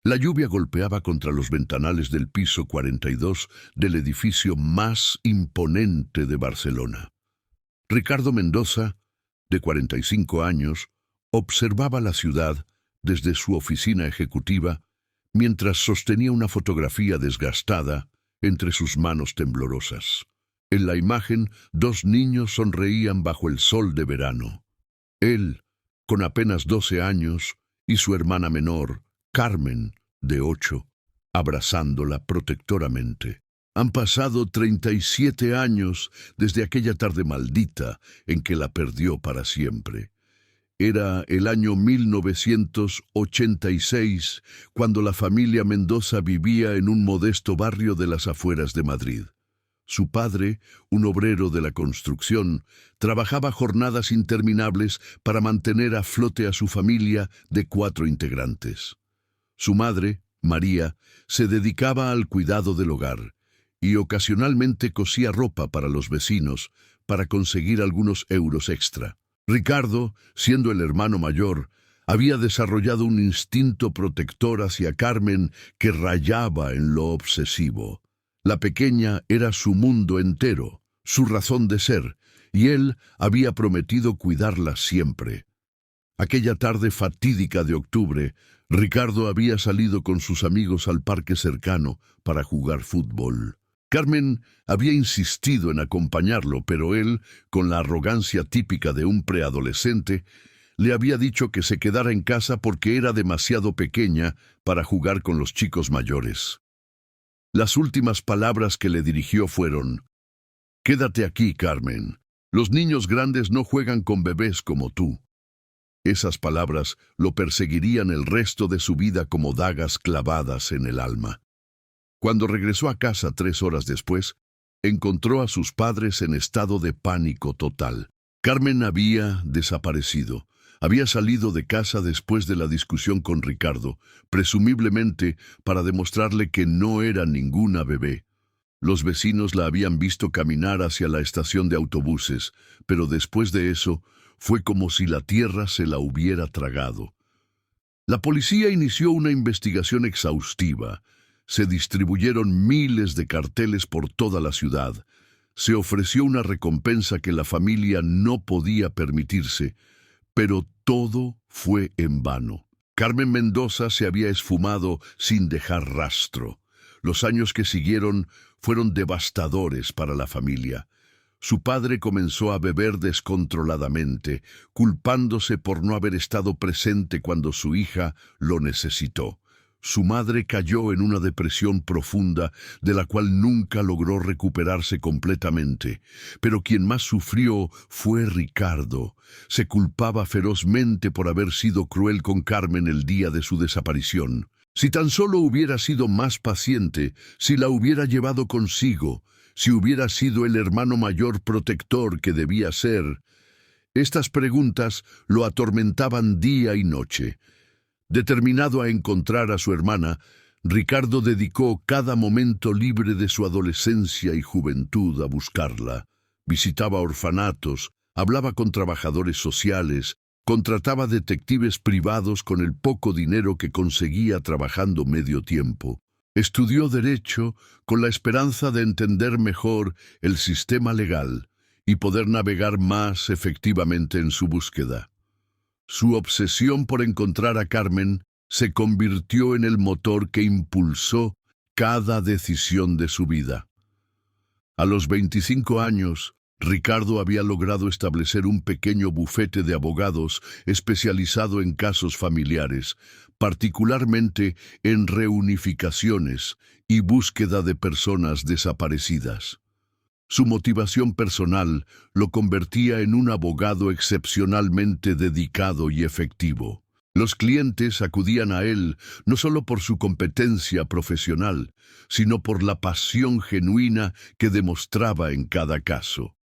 La lluvia golpeaba contra los ventanales del piso 42 del edificio más imponente de Barcelona. Ricardo Mendoza, de 45 años, observaba la ciudad desde su oficina ejecutiva mientras sostenía una fotografía desgastada entre sus manos temblorosas. En la imagen, dos niños sonreían bajo el sol de verano. Él, con apenas 12 años, y su hermana menor, Carmen, de 8, abrazándola protectoramente. Han pasado 37 años desde aquella tarde maldita en que la perdió para siempre. Era el año 1986, cuando la familia Mendoza vivía en un modesto barrio de las afueras de Madrid. Su padre, un obrero de la construcción, trabajaba jornadas interminables para mantener a flote a su familia de 4 integrantes. Su madre, María, se dedicaba al cuidado del hogar y ocasionalmente cosía ropa para los vecinos para conseguir algunos euros extra. Ricardo, siendo el hermano mayor, había desarrollado un instinto protector hacia Carmen que rayaba en lo obsesivo. La pequeña era su mundo entero, su razón de ser, y él había prometido cuidarla siempre. Aquella tarde fatídica de octubre, Ricardo había salido con sus amigos al parque cercano para jugar fútbol. Carmen había insistido en acompañarlo, pero él, con la arrogancia típica de un preadolescente, le había dicho que se quedara en casa porque era demasiado pequeña para jugar con los chicos mayores. Las últimas palabras que le dirigió fueron: «Quédate aquí, Carmen. Los niños grandes no juegan con bebés como tú». Esas palabras lo perseguirían el resto de su vida como dagas clavadas en el alma. Cuando regresó a casa 3 horas después, encontró a sus padres en estado de pánico total. Carmen había desaparecido. Había salido de casa después de la discusión con Ricardo, presumiblemente para demostrarle que no era ninguna bebé. Los vecinos la habían visto caminar hacia la estación de autobuses, pero después de eso fue como si la tierra se la hubiera tragado. La policía inició una investigación exhaustiva. Se distribuyeron miles de carteles por toda la ciudad. Se ofreció una recompensa que la familia no podía permitirse, pero todo fue en vano. Carmen Mendoza se había esfumado sin dejar rastro. Los años que siguieron fueron devastadores para la familia. Su padre comenzó a beber descontroladamente, culpándose por no haber estado presente cuando su hija lo necesitó. Su madre cayó en una depresión profunda de la cual nunca logró recuperarse completamente. Pero quien más sufrió fue Ricardo. Se culpaba ferozmente por haber sido cruel con Carmen el día de su desaparición. Si tan solo hubiera sido más paciente, si la hubiera llevado consigo, si hubiera sido el hermano mayor protector que debía ser. Estas preguntas lo atormentaban día y noche. Determinado a encontrar a su hermana, Ricardo dedicó cada momento libre de su adolescencia y juventud a buscarla. Visitaba orfanatos, hablaba con trabajadores sociales, contrataba detectives privados con el poco dinero que conseguía trabajando medio tiempo. Estudió Derecho con la esperanza de entender mejor el sistema legal y poder navegar más efectivamente en su búsqueda. Su obsesión por encontrar a Carmen se convirtió en el motor que impulsó cada decisión de su vida. A los 25 años, Ricardo había logrado establecer un pequeño bufete de abogados especializado en casos familiares, particularmente en reunificaciones y búsqueda de personas desaparecidas. Su motivación personal lo convertía en un abogado excepcionalmente dedicado y efectivo. Los clientes acudían a él no solo por su competencia profesional, sino por la pasión genuina que demostraba en cada caso.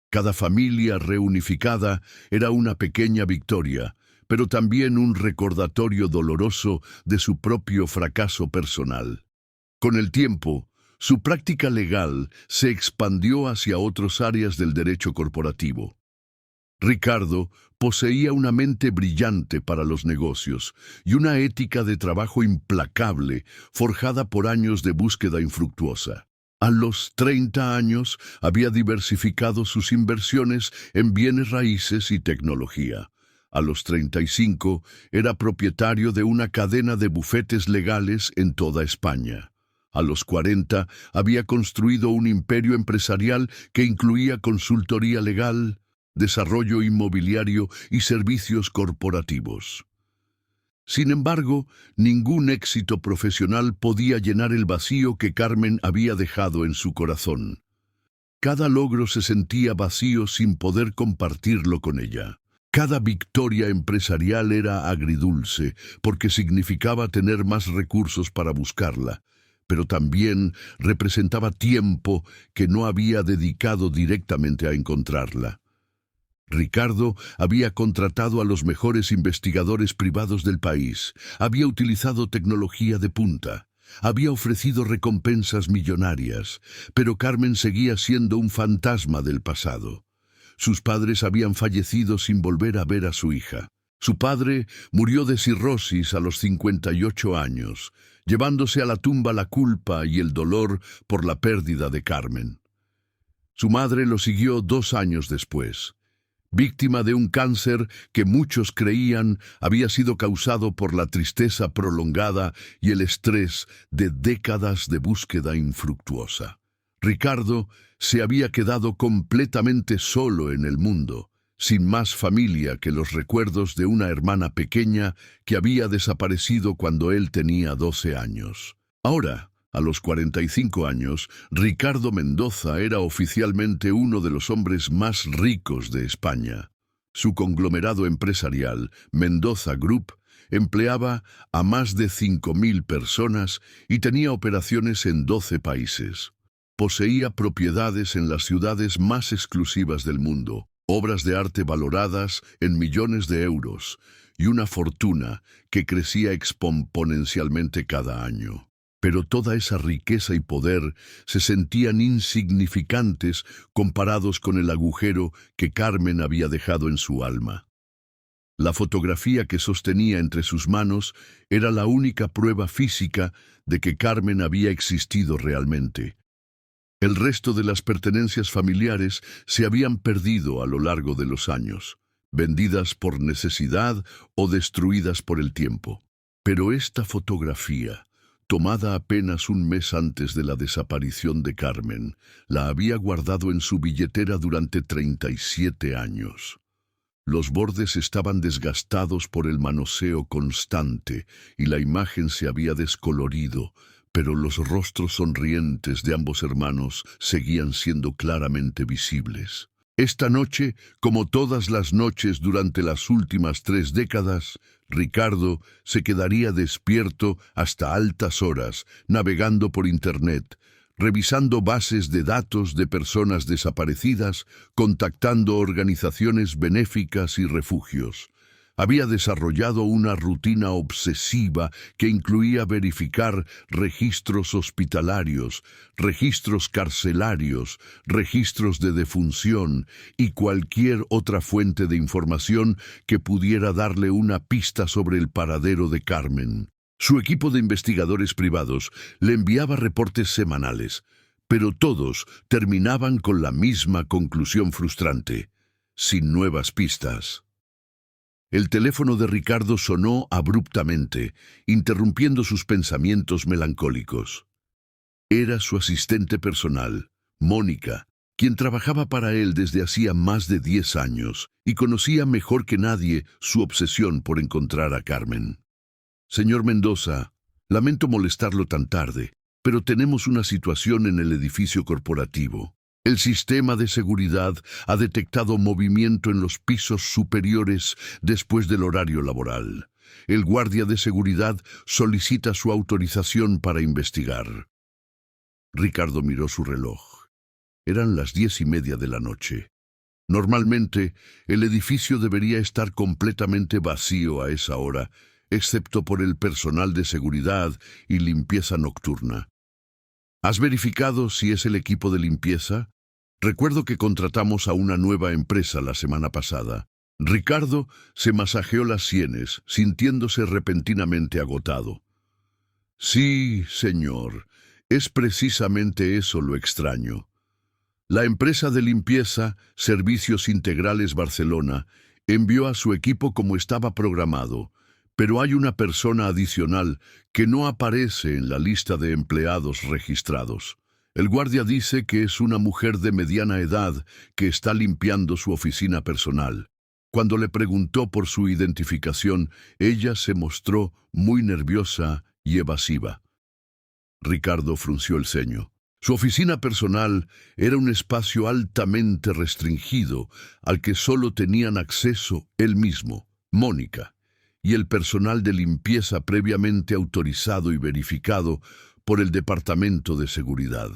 Cada familia reunificada era una pequeña victoria, pero también un recordatorio doloroso de su propio fracaso personal. Con el tiempo, su práctica legal se expandió hacia otras áreas del derecho corporativo. Ricardo poseía una mente brillante para los negocios y una ética de trabajo implacable, forjada por años de búsqueda infructuosa. A los 30 años había diversificado sus inversiones en bienes raíces y tecnología. A los 35 era propietario de una cadena de bufetes legales en toda España. A los 40 había construido un imperio empresarial que incluía consultoría legal, desarrollo inmobiliario y servicios corporativos. Sin embargo, ningún éxito profesional podía llenar el vacío que Carmen había dejado en su corazón. Cada logro se sentía vacío sin poder compartirlo con ella. Cada victoria empresarial era agridulce, porque significaba tener más recursos para buscarla, pero también representaba tiempo que no había dedicado directamente a encontrarla. Ricardo había contratado a los mejores investigadores privados del país, había utilizado tecnología de punta, había ofrecido recompensas millonarias, pero Carmen seguía siendo un fantasma del pasado. Sus padres habían fallecido sin volver a ver a su hija. Su padre murió de cirrosis a los 58 años, llevándose a la tumba la culpa y el dolor por la pérdida de Carmen. Su madre lo siguió 2 años después. Víctima de un cáncer que muchos creían había sido causado por la tristeza prolongada y el estrés de décadas de búsqueda infructuosa. Ricardo se había quedado completamente solo en el mundo, sin más familia que los recuerdos de una hermana pequeña que había desaparecido cuando él tenía 12 años. Ahora, a los 45 años, Ricardo Mendoza era oficialmente uno de los hombres más ricos de España. Su conglomerado empresarial, Mendoza Group, empleaba a más de 5.000 personas y tenía operaciones en 12 países. Poseía propiedades en las ciudades más exclusivas del mundo, obras de arte valoradas en millones de euros y una fortuna que crecía exponencialmente cada año. Pero toda esa riqueza y poder se sentían insignificantes comparados con el agujero que Carmen había dejado en su alma. La fotografía que sostenía entre sus manos era la única prueba física de que Carmen había existido realmente. El resto de las pertenencias familiares se habían perdido a lo largo de los años, vendidas por necesidad o destruidas por el tiempo. Pero esta fotografía, tomada apenas un mes antes de la desaparición de Carmen, la había guardado en su billetera durante 37 años. Los bordes estaban desgastados por el manoseo constante y la imagen se había descolorido, pero los rostros sonrientes de ambos hermanos seguían siendo claramente visibles. Esta noche, como todas las noches durante las últimas 3 décadas, Ricardo se quedaría despierto hasta altas horas, navegando por Internet, revisando bases de datos de personas desaparecidas, contactando organizaciones benéficas y refugios. Había desarrollado una rutina obsesiva que incluía verificar registros hospitalarios, registros carcelarios, registros de defunción y cualquier otra fuente de información que pudiera darle una pista sobre el paradero de Carmen. Su equipo de investigadores privados le enviaba reportes semanales, pero todos terminaban con la misma conclusión frustrante: sin nuevas pistas. El teléfono de Ricardo sonó abruptamente, interrumpiendo sus pensamientos melancólicos. Era su asistente personal, Mónica, quien trabajaba para él desde hacía más de 10 años y conocía mejor que nadie su obsesión por encontrar a Carmen. Señor Mendoza, lamento molestarlo tan tarde, pero tenemos una situación en el edificio corporativo. El sistema de seguridad ha detectado movimiento en los pisos superiores después del horario laboral. El guardia de seguridad solicita su autorización para investigar. Ricardo miró su reloj. Eran las 10:30 de la noche. Normalmente, el edificio debería estar completamente vacío a esa hora, excepto por el personal de seguridad y limpieza nocturna. ¿Has verificado si es el equipo de limpieza? Recuerdo que contratamos a una nueva empresa la semana pasada. Ricardo se masajeó las sienes, sintiéndose repentinamente agotado. Sí, señor, es precisamente eso lo extraño. La empresa de limpieza, Servicios Integrales Barcelona, envió a su equipo como estaba programado, pero hay una persona adicional que no aparece en la lista de empleados registrados. El guardia dice que es una mujer de mediana edad que está limpiando su oficina personal. Cuando le preguntó por su identificación, ella se mostró muy nerviosa y evasiva. Ricardo frunció el ceño. Su oficina personal era un espacio altamente restringido al que solo tenían acceso él mismo, Mónica, y el personal de limpieza previamente autorizado y verificado por el Departamento de Seguridad.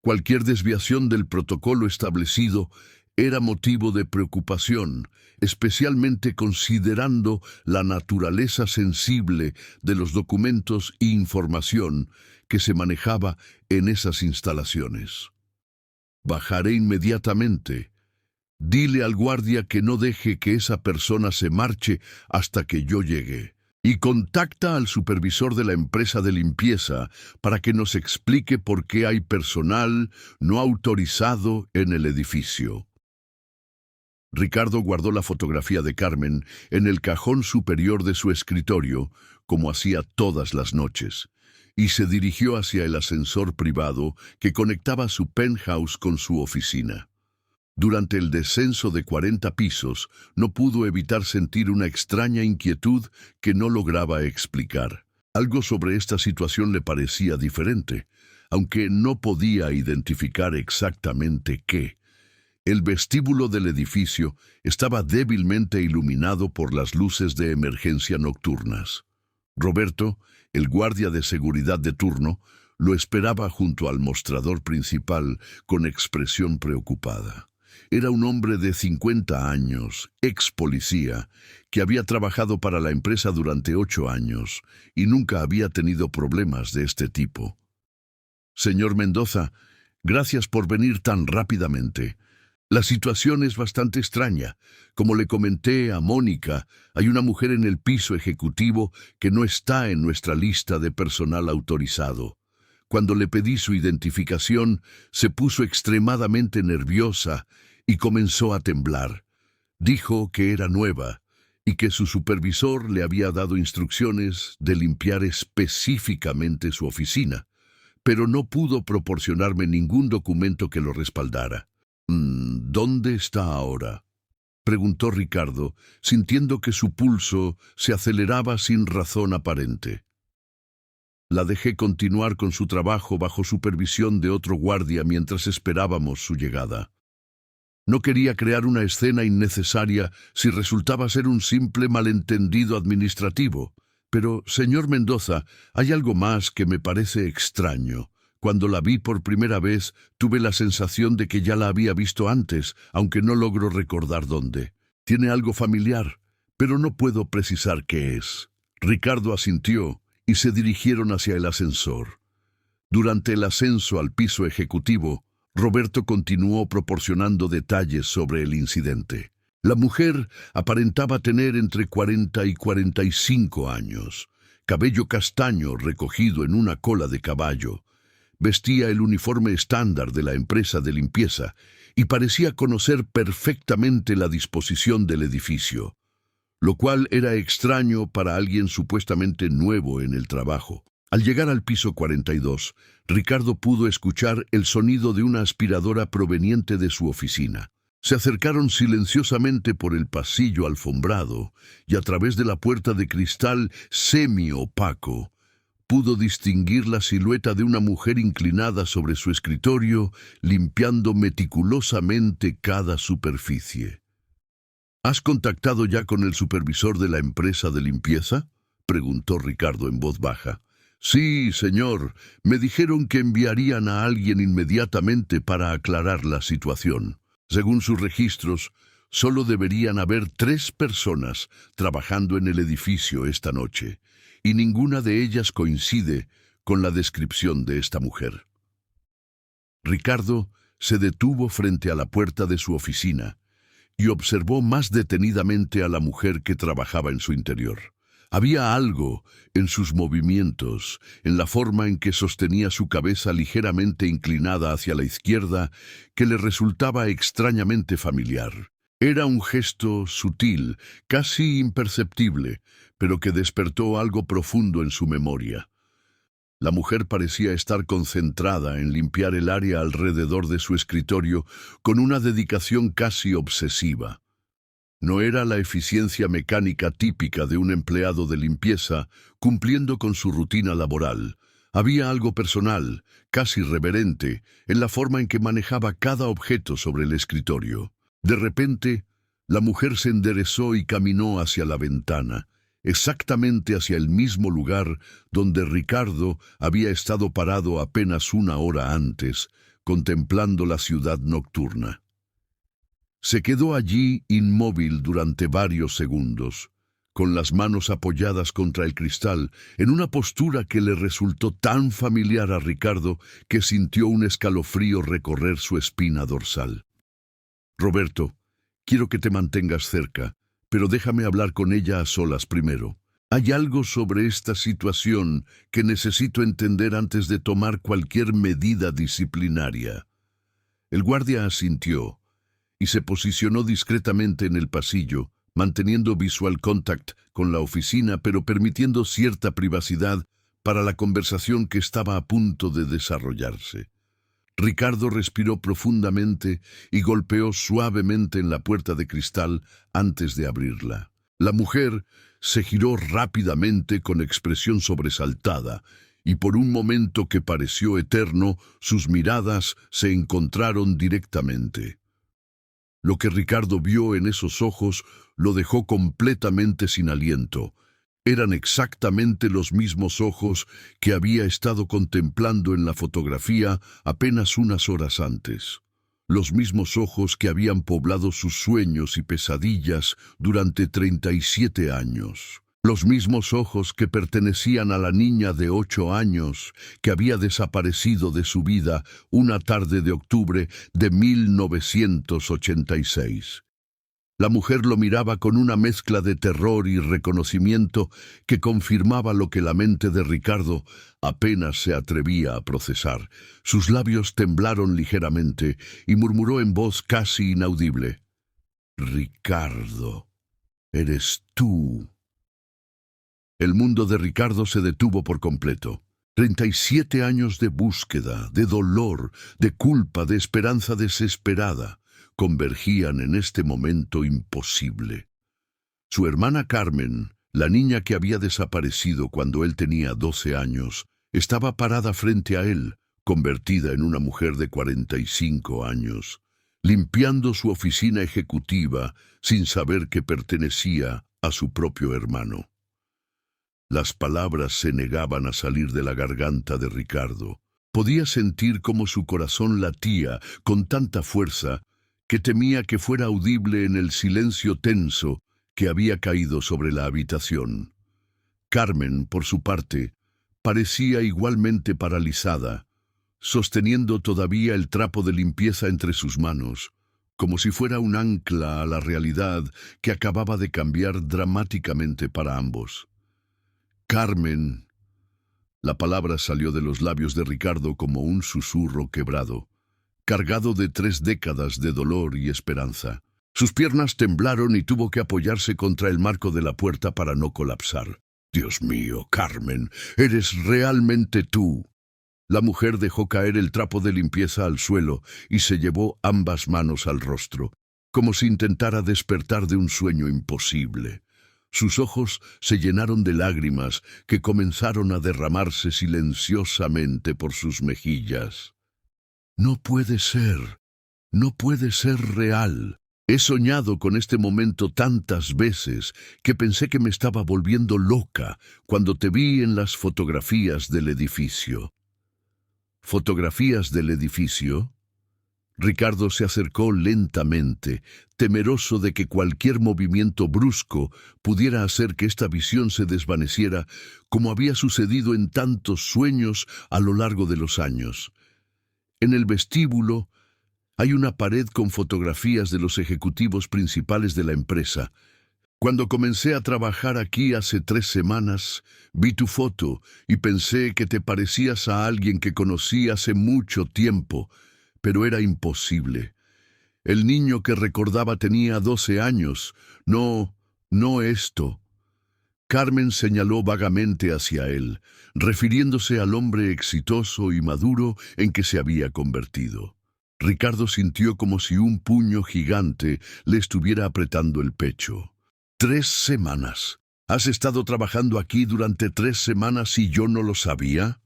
Cualquier desviación del protocolo establecido era motivo de preocupación, especialmente considerando la naturaleza sensible de los documentos e información que se manejaba en esas instalaciones. Bajaré inmediatamente. Dile al guardia que no deje que esa persona se marche hasta que yo llegue. Y contacta al supervisor de la empresa de limpieza para que nos explique por qué hay personal no autorizado en el edificio. Ricardo guardó la fotografía de Carmen en el cajón superior de su escritorio, como hacía todas las noches, y se dirigió hacia el ascensor privado que conectaba su penthouse con su oficina. Durante el descenso de 40 pisos, no pudo evitar sentir una extraña inquietud que no lograba explicar. Algo sobre esta situación le parecía diferente, aunque no podía identificar exactamente qué. El vestíbulo del edificio estaba débilmente iluminado por las luces de emergencia nocturnas. Roberto, el guardia de seguridad de turno, lo esperaba junto al mostrador principal con expresión preocupada. Era un hombre de 50 años, ex policía, que había trabajado para la empresa durante 8 años y nunca había tenido problemas de este tipo. Señor Mendoza, gracias por venir tan rápidamente. La situación es bastante extraña. Como le comenté a Mónica, hay una mujer en el piso ejecutivo que no está en nuestra lista de personal autorizado. Cuando le pedí su identificación, se puso extremadamente nerviosa y comenzó a temblar. Dijo que era nueva y que su supervisor le había dado instrucciones de limpiar específicamente su oficina, pero no pudo proporcionarme ningún documento que lo respaldara. ¿Dónde está ahora?, preguntó Ricardo, sintiendo que su pulso se aceleraba sin razón aparente. La dejé continuar con su trabajo bajo supervisión de otro guardia mientras esperábamos su llegada. No quería crear una escena innecesaria si resultaba ser un simple malentendido administrativo. Pero, señor Mendoza, hay algo más que me parece extraño. Cuando la vi por primera vez, tuve la sensación de que ya la había visto antes, aunque no logro recordar dónde. Tiene algo familiar, pero no puedo precisar qué es. Ricardo asintió y se dirigieron hacia el ascensor. Durante el ascenso al piso ejecutivo, Roberto continuó proporcionando detalles sobre el incidente. La mujer aparentaba tener entre 40 y 45 años, cabello castaño recogido en una cola de caballo. Vestía el uniforme estándar de la empresa de limpieza y parecía conocer perfectamente la disposición del edificio, lo cual era extraño para alguien supuestamente nuevo en el trabajo. Al llegar al piso 42, Ricardo pudo escuchar el sonido de una aspiradora proveniente de su oficina. Se acercaron silenciosamente por el pasillo alfombrado y a través de la puerta de cristal semi-opaco pudo distinguir la silueta de una mujer inclinada sobre su escritorio, limpiando meticulosamente cada superficie. ¿Has contactado ya con el supervisor de la empresa de limpieza?, preguntó Ricardo en voz baja. Sí, señor. Me dijeron que enviarían a alguien inmediatamente para aclarar la situación. Según sus registros, solo deberían haber 3 personas trabajando en el edificio esta noche, y ninguna de ellas coincide con la descripción de esta mujer. Ricardo se detuvo frente a la puerta de su oficina y observó más detenidamente a la mujer que trabajaba en su interior. Había algo en sus movimientos, en la forma en que sostenía su cabeza ligeramente inclinada hacia la izquierda, que le resultaba extrañamente familiar. Era un gesto sutil, casi imperceptible, pero que despertó algo profundo en su memoria. La mujer parecía estar concentrada en limpiar el área alrededor de su escritorio con una dedicación casi obsesiva. No era la eficiencia mecánica típica de un empleado de limpieza cumpliendo con su rutina laboral. Había algo personal, casi reverente, en la forma en que manejaba cada objeto sobre el escritorio. De repente, la mujer se enderezó y caminó hacia la ventana, exactamente hacia el mismo lugar donde Ricardo había estado parado apenas una hora antes, contemplando la ciudad nocturna. Se quedó allí inmóvil durante varios segundos, con las manos apoyadas contra el cristal, en una postura que le resultó tan familiar a Ricardo que sintió un escalofrío recorrer su espina dorsal. «Roberto, quiero que te mantengas cerca, pero déjame hablar con ella a solas primero. Hay algo sobre esta situación que necesito entender antes de tomar cualquier medida disciplinaria». El guardia asintió y se posicionó discretamente en el pasillo, manteniendo visual contact con la oficina, pero permitiendo cierta privacidad para la conversación que estaba a punto de desarrollarse. Ricardo respiró profundamente y golpeó suavemente en la puerta de cristal antes de abrirla. La mujer se giró rápidamente con expresión sobresaltada, y por un momento que pareció eterno, sus miradas se encontraron directamente. Lo que Ricardo vio en esos ojos lo dejó completamente sin aliento. Eran exactamente los mismos ojos que había estado contemplando en la fotografía apenas unas horas antes. Los mismos ojos que habían poblado sus sueños y pesadillas durante 37 años. Los mismos ojos que pertenecían a la niña de 8 años que había desaparecido de su vida una tarde de octubre de 1986. La mujer lo miraba con una mezcla de terror y reconocimiento que confirmaba lo que la mente de Ricardo apenas se atrevía a procesar. Sus labios temblaron ligeramente y murmuró en voz casi inaudible: «Ricardo, eres tú». El mundo de Ricardo se detuvo por completo. 37 años de búsqueda, de dolor, de culpa, de esperanza desesperada, convergían en este momento imposible. Su hermana Carmen, la niña que había desaparecido cuando él tenía 12 años, estaba parada frente a él, convertida en una mujer de 45 años, limpiando su oficina ejecutiva sin saber que pertenecía a su propio hermano. Las palabras se negaban a salir de la garganta de Ricardo. Podía sentir cómo su corazón latía con tanta fuerza que temía que fuera audible en el silencio tenso que había caído sobre la habitación. Carmen, por su parte, parecía igualmente paralizada, sosteniendo todavía el trapo de limpieza entre sus manos, como si fuera un ancla a la realidad que acababa de cambiar dramáticamente para ambos. «Carmen». La palabra salió de los labios de Ricardo como un susurro quebrado, cargado de 3 décadas de dolor y esperanza. Sus piernas temblaron y tuvo que apoyarse contra el marco de la puerta para no colapsar. «Dios mío, Carmen, eres realmente tú». La mujer dejó caer el trapo de limpieza al suelo y se llevó ambas manos al rostro, como si intentara despertar de un sueño imposible. Sus ojos se llenaron de lágrimas que comenzaron a derramarse silenciosamente por sus mejillas. «No puede ser real. He soñado con este momento tantas veces que pensé que me estaba volviendo loca cuando te vi en las fotografías del edificio». «¿Fotografías del edificio?» Ricardo se acercó lentamente, temeroso de que cualquier movimiento brusco pudiera hacer que esta visión se desvaneciera, como había sucedido en tantos sueños a lo largo de los años. En el vestíbulo, Hay una pared con fotografías de los ejecutivos principales de la empresa. Cuando comencé a trabajar aquí hace 3 semanas, vi tu foto y pensé que te parecías a alguien que conocí hace mucho tiempo, pero era imposible. El niño que recordaba tenía 12 años. No esto. Carmen señaló vagamente hacia él, refiriéndose al hombre exitoso y maduro en que se había convertido. Ricardo sintió como si un puño gigante le estuviera apretando el pecho. 3 semanas. ¿Has estado trabajando aquí durante 3 semanas y yo no lo sabía?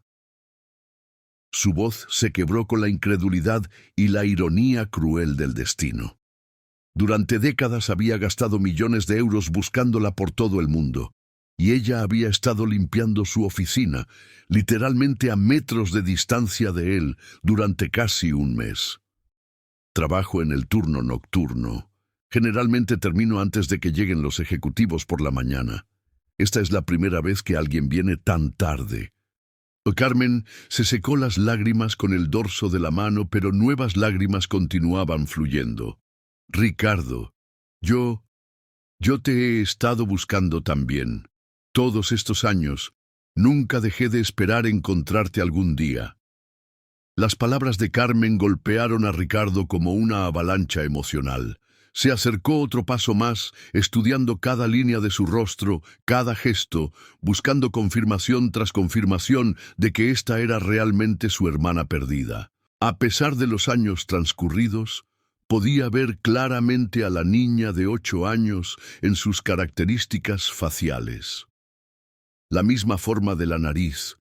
Su voz se quebró con la incredulidad y la ironía cruel del destino. Durante décadas había gastado millones de euros buscándola por todo el mundo, y ella había estado limpiando su oficina, literalmente a metros de distancia de él, durante casi un mes. Trabajo en el turno nocturno. Generalmente termino antes de que lleguen los ejecutivos por la mañana. Esta es la primera vez que alguien viene tan tarde. Carmen se secó las lágrimas con el dorso de la mano, pero nuevas lágrimas continuaban fluyendo. Ricardo, yo te he estado buscando también. Todos estos años, nunca dejé de esperar encontrarte algún día. Las palabras de Carmen golpearon a Ricardo como una avalancha emocional. Se acercó otro paso más, estudiando cada línea de su rostro, cada gesto, buscando confirmación tras confirmación de que esta era realmente su hermana perdida. A pesar de los años transcurridos, podía ver claramente a la niña de 8 años en sus características faciales. La misma forma de la nariz,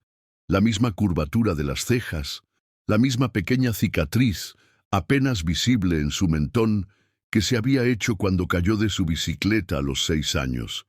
la misma curvatura de las cejas, la misma pequeña cicatriz, apenas visible en su mentón, que se había hecho cuando cayó de su bicicleta a los 6 años.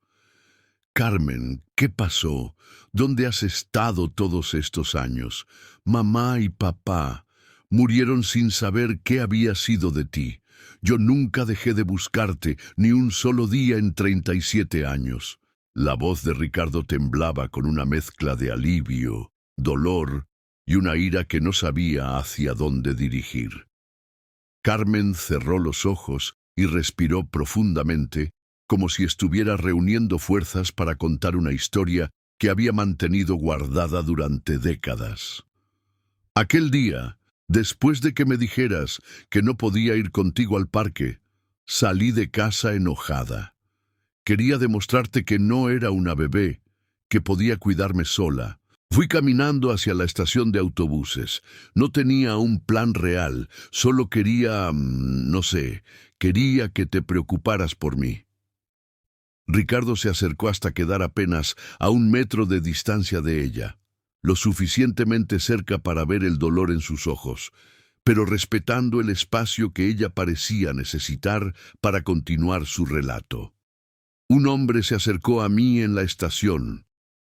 Carmen, ¿qué pasó? ¿Dónde has estado todos estos años? Mamá y papá murieron sin saber qué había sido de ti. Yo nunca dejé de buscarte, ni un solo día en 37 años. La voz de Ricardo temblaba con una mezcla de alivio, dolor y una ira que no sabía hacia dónde dirigir. Carmen cerró los ojos y respiró profundamente, como si estuviera reuniendo fuerzas para contar una historia que había mantenido guardada durante décadas. Aquel día, después de que me dijeras que no podía ir contigo al parque, salí de casa enojada. Quería demostrarte que no era una bebé, que podía cuidarme sola. Fui caminando hacia la estación de autobuses. No tenía un plan real, solo quería, quería que te preocuparas por mí. Ricardo se acercó hasta quedar apenas a 1 metro de distancia de ella, lo suficientemente cerca para ver el dolor en sus ojos, pero respetando el espacio que ella parecía necesitar para continuar su relato. Un hombre se acercó a mí en la estación.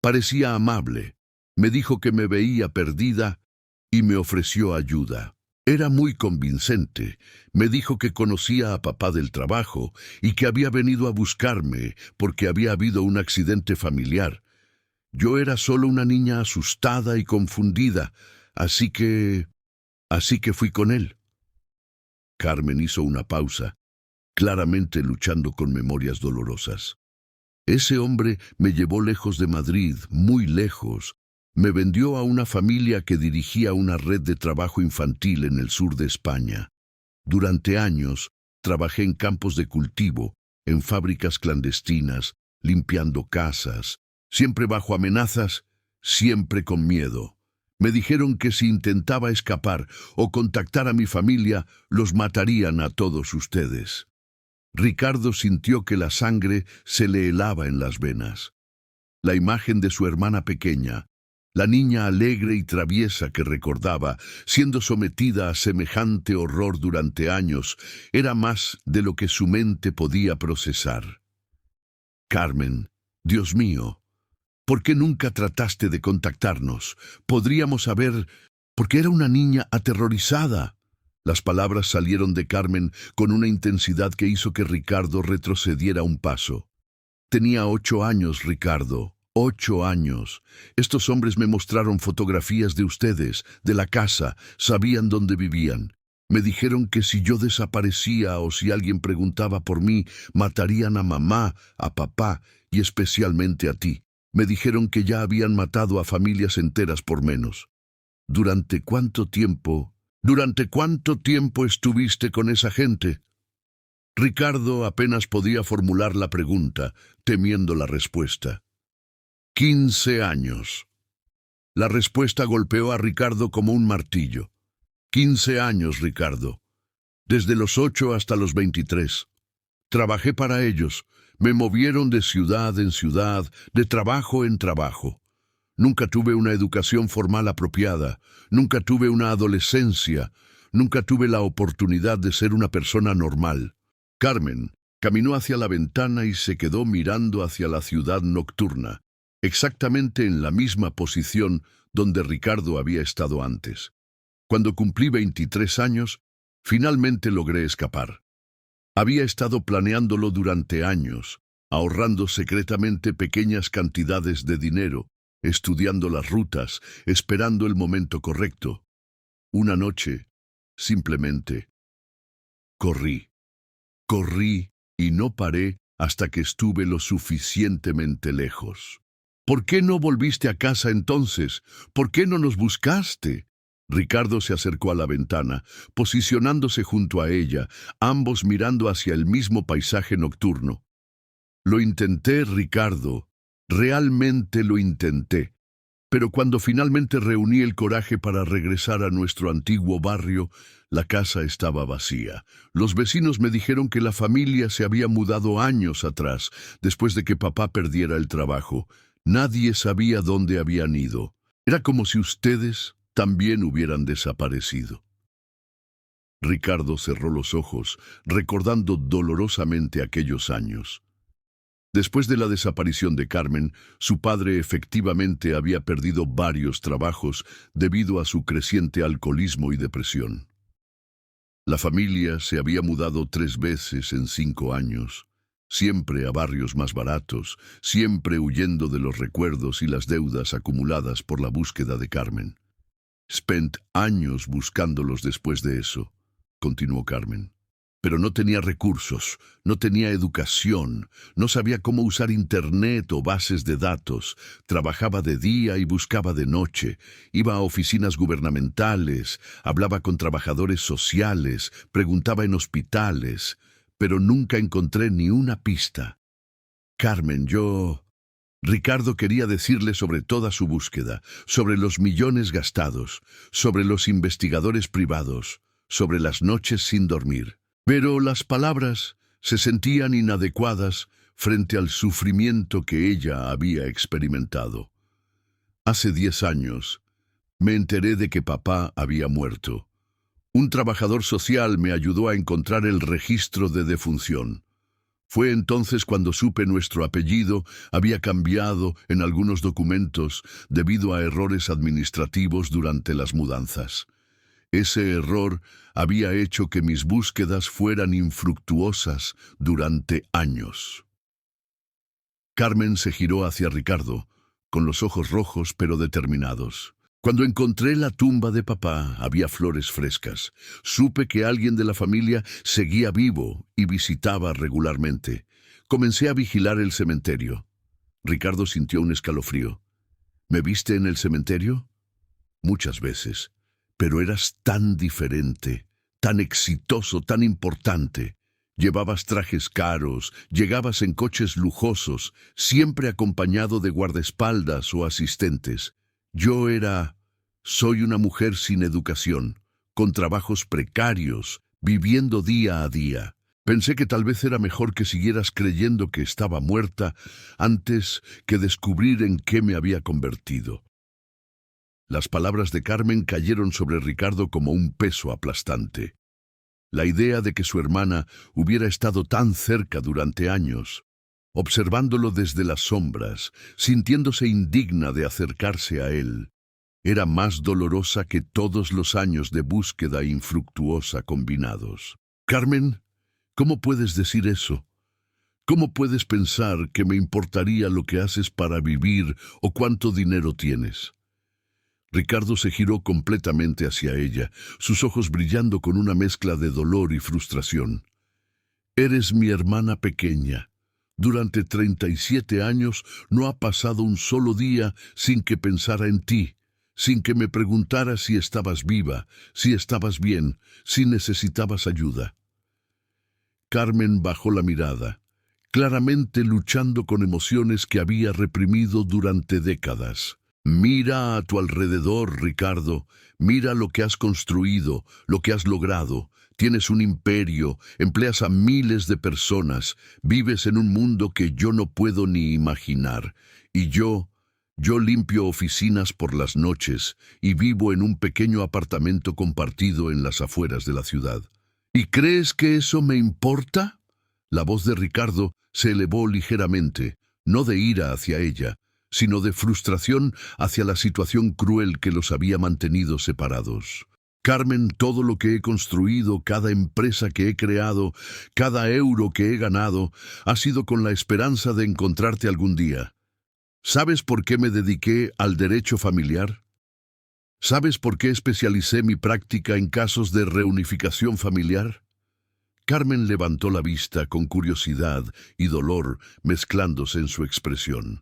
Parecía amable. Me dijo que me veía perdida y me ofreció ayuda. Era muy convincente. Me dijo que conocía a papá del trabajo y que había venido a buscarme porque había habido un accidente familiar. Yo era solo una niña asustada y confundida, así que fui con él. Carmen hizo una pausa, claramente luchando con memorias dolorosas. Ese hombre me llevó lejos de Madrid, muy lejos. Me vendió a una familia que dirigía una red de trabajo infantil en el sur de España. Durante años, trabajé en campos de cultivo, en fábricas clandestinas, limpiando casas, siempre bajo amenazas, siempre con miedo. Me dijeron que si intentaba escapar o contactar a mi familia, los matarían a todos ustedes. Ricardo sintió que la sangre se le helaba en las venas. La imagen de su hermana pequeña, la niña alegre y traviesa que recordaba, siendo sometida a semejante horror durante años, era más de lo que su mente podía procesar. Carmen, Dios mío, ¿por qué nunca trataste de contactarnos? Podríamos haber... porque era una niña aterrorizada. Las palabras salieron de Carmen con una intensidad que hizo que Ricardo retrocediera un paso. Tenía 8 años, Ricardo. 8 años. Estos hombres me mostraron fotografías de ustedes, de la casa, sabían dónde vivían. Me dijeron que si yo desaparecía o si alguien preguntaba por mí, matarían a mamá, a papá y especialmente a ti. Me dijeron que ya habían matado a familias enteras por menos. ¿Durante cuánto tiempo? ¿Durante cuánto tiempo estuviste con esa gente? Ricardo apenas podía formular la pregunta, temiendo la respuesta. 15 años. La respuesta golpeó a Ricardo como un martillo. 15 años, Ricardo. Desde los 8 hasta los 23. Trabajé para ellos. Me movieron de ciudad en ciudad, de trabajo en trabajo. Nunca tuve una educación formal apropiada. Nunca tuve una adolescencia. Nunca tuve la oportunidad de ser una persona normal. Carmen caminó hacia la ventana y se quedó mirando hacia la ciudad nocturna, exactamente en la misma posición donde Ricardo había estado antes. Cuando cumplí 23 años, finalmente logré escapar. Había estado planeándolo durante años, ahorrando secretamente pequeñas cantidades de dinero, estudiando las rutas, esperando el momento correcto. Una noche, simplemente, corrí. Corrí y no paré hasta que estuve lo suficientemente lejos. ¿Por qué no volviste a casa entonces? ¿Por qué no nos buscaste? Ricardo se acercó a la ventana, posicionándose junto a ella, ambos mirando hacia el mismo paisaje nocturno. Lo intenté, Ricardo. Realmente lo intenté. Pero cuando finalmente reuní el coraje para regresar a nuestro antiguo barrio, la casa estaba vacía. Los vecinos me dijeron que la familia se había mudado años atrás, después de que papá perdiera el trabajo. Nadie sabía dónde habían ido. Era como si ustedes también hubieran desaparecido. Ricardo cerró los ojos, recordando dolorosamente aquellos años. Después de la desaparición de Carmen, su padre efectivamente había perdido varios trabajos debido a su creciente alcoholismo y depresión. La familia se había mudado 3 veces en 5 años, siempre a barrios más baratos, siempre huyendo de los recuerdos y las deudas acumuladas por la búsqueda de Carmen. Spent años buscándolos después de eso, continuó Carmen. Pero no tenía recursos, no tenía educación, no sabía cómo usar internet o bases de datos, trabajaba de día y buscaba de noche, iba a oficinas gubernamentales, hablaba con trabajadores sociales, preguntaba en hospitales, pero nunca encontré ni una pista. Carmen, Ricardo quería decirle sobre toda su búsqueda, sobre los millones gastados, sobre los investigadores privados, sobre las noches sin dormir. Pero las palabras se sentían inadecuadas frente al sufrimiento que ella había experimentado. Hace 10 años, me enteré de que papá había muerto. Un trabajador social me ayudó a encontrar el registro de defunción. Fue entonces cuando supe nuestro apellido había cambiado en algunos documentos debido a errores administrativos durante las mudanzas. Ese error había hecho que mis búsquedas fueran infructuosas durante años. Carmen se giró hacia Ricardo, con los ojos rojos pero determinados. Cuando encontré la tumba de papá, había flores frescas. Supe que alguien de la familia seguía vivo y visitaba regularmente. Comencé a vigilar el cementerio. Ricardo sintió un escalofrío. ¿Me viste en el cementerio? Muchas veces. Pero eras tan diferente, tan exitoso, tan importante. Llevabas trajes caros, llegabas en coches lujosos, siempre acompañado de guardaespaldas o asistentes. Soy una mujer sin educación, con trabajos precarios, viviendo día a día. Pensé que tal vez era mejor que siguieras creyendo que estaba muerta antes que descubrir en qué me había convertido. Las palabras de Carmen cayeron sobre Ricardo como un peso aplastante. La idea de que su hermana hubiera estado tan cerca durante años, observándolo desde las sombras, sintiéndose indigna de acercarse a él, era más dolorosa que todos los años de búsqueda infructuosa combinados. Carmen, ¿cómo puedes decir eso? ¿Cómo puedes pensar que me importaría lo que haces para vivir o cuánto dinero tienes? Ricardo se giró completamente hacia ella, sus ojos brillando con una mezcla de dolor y frustración. Eres mi hermana pequeña. Durante 37 años no ha pasado un solo día sin que pensara en ti, sin que me preguntara si estabas viva, si estabas bien, si necesitabas ayuda. Carmen bajó la mirada, claramente luchando con emociones que había reprimido durante décadas. Mira a tu alrededor, Ricardo. Mira lo que has construido, lo que has logrado. Tienes un imperio, empleas a miles de personas, vives en un mundo que yo no puedo ni imaginar. Y yo limpio oficinas por las noches y vivo en un pequeño apartamento compartido en las afueras de la ciudad. ¿Y crees que eso me importa? La voz de Ricardo se elevó ligeramente, no de ira hacia ella, sino de frustración hacia la situación cruel que los había mantenido separados. Carmen, todo lo que he construido, cada empresa que he creado, cada euro que he ganado, ha sido con la esperanza de encontrarte algún día. ¿Sabes por qué me dediqué al derecho familiar? ¿Sabes por qué especialicé mi práctica en casos de reunificación familiar? Carmen levantó la vista con curiosidad y dolor mezclándose en su expresión.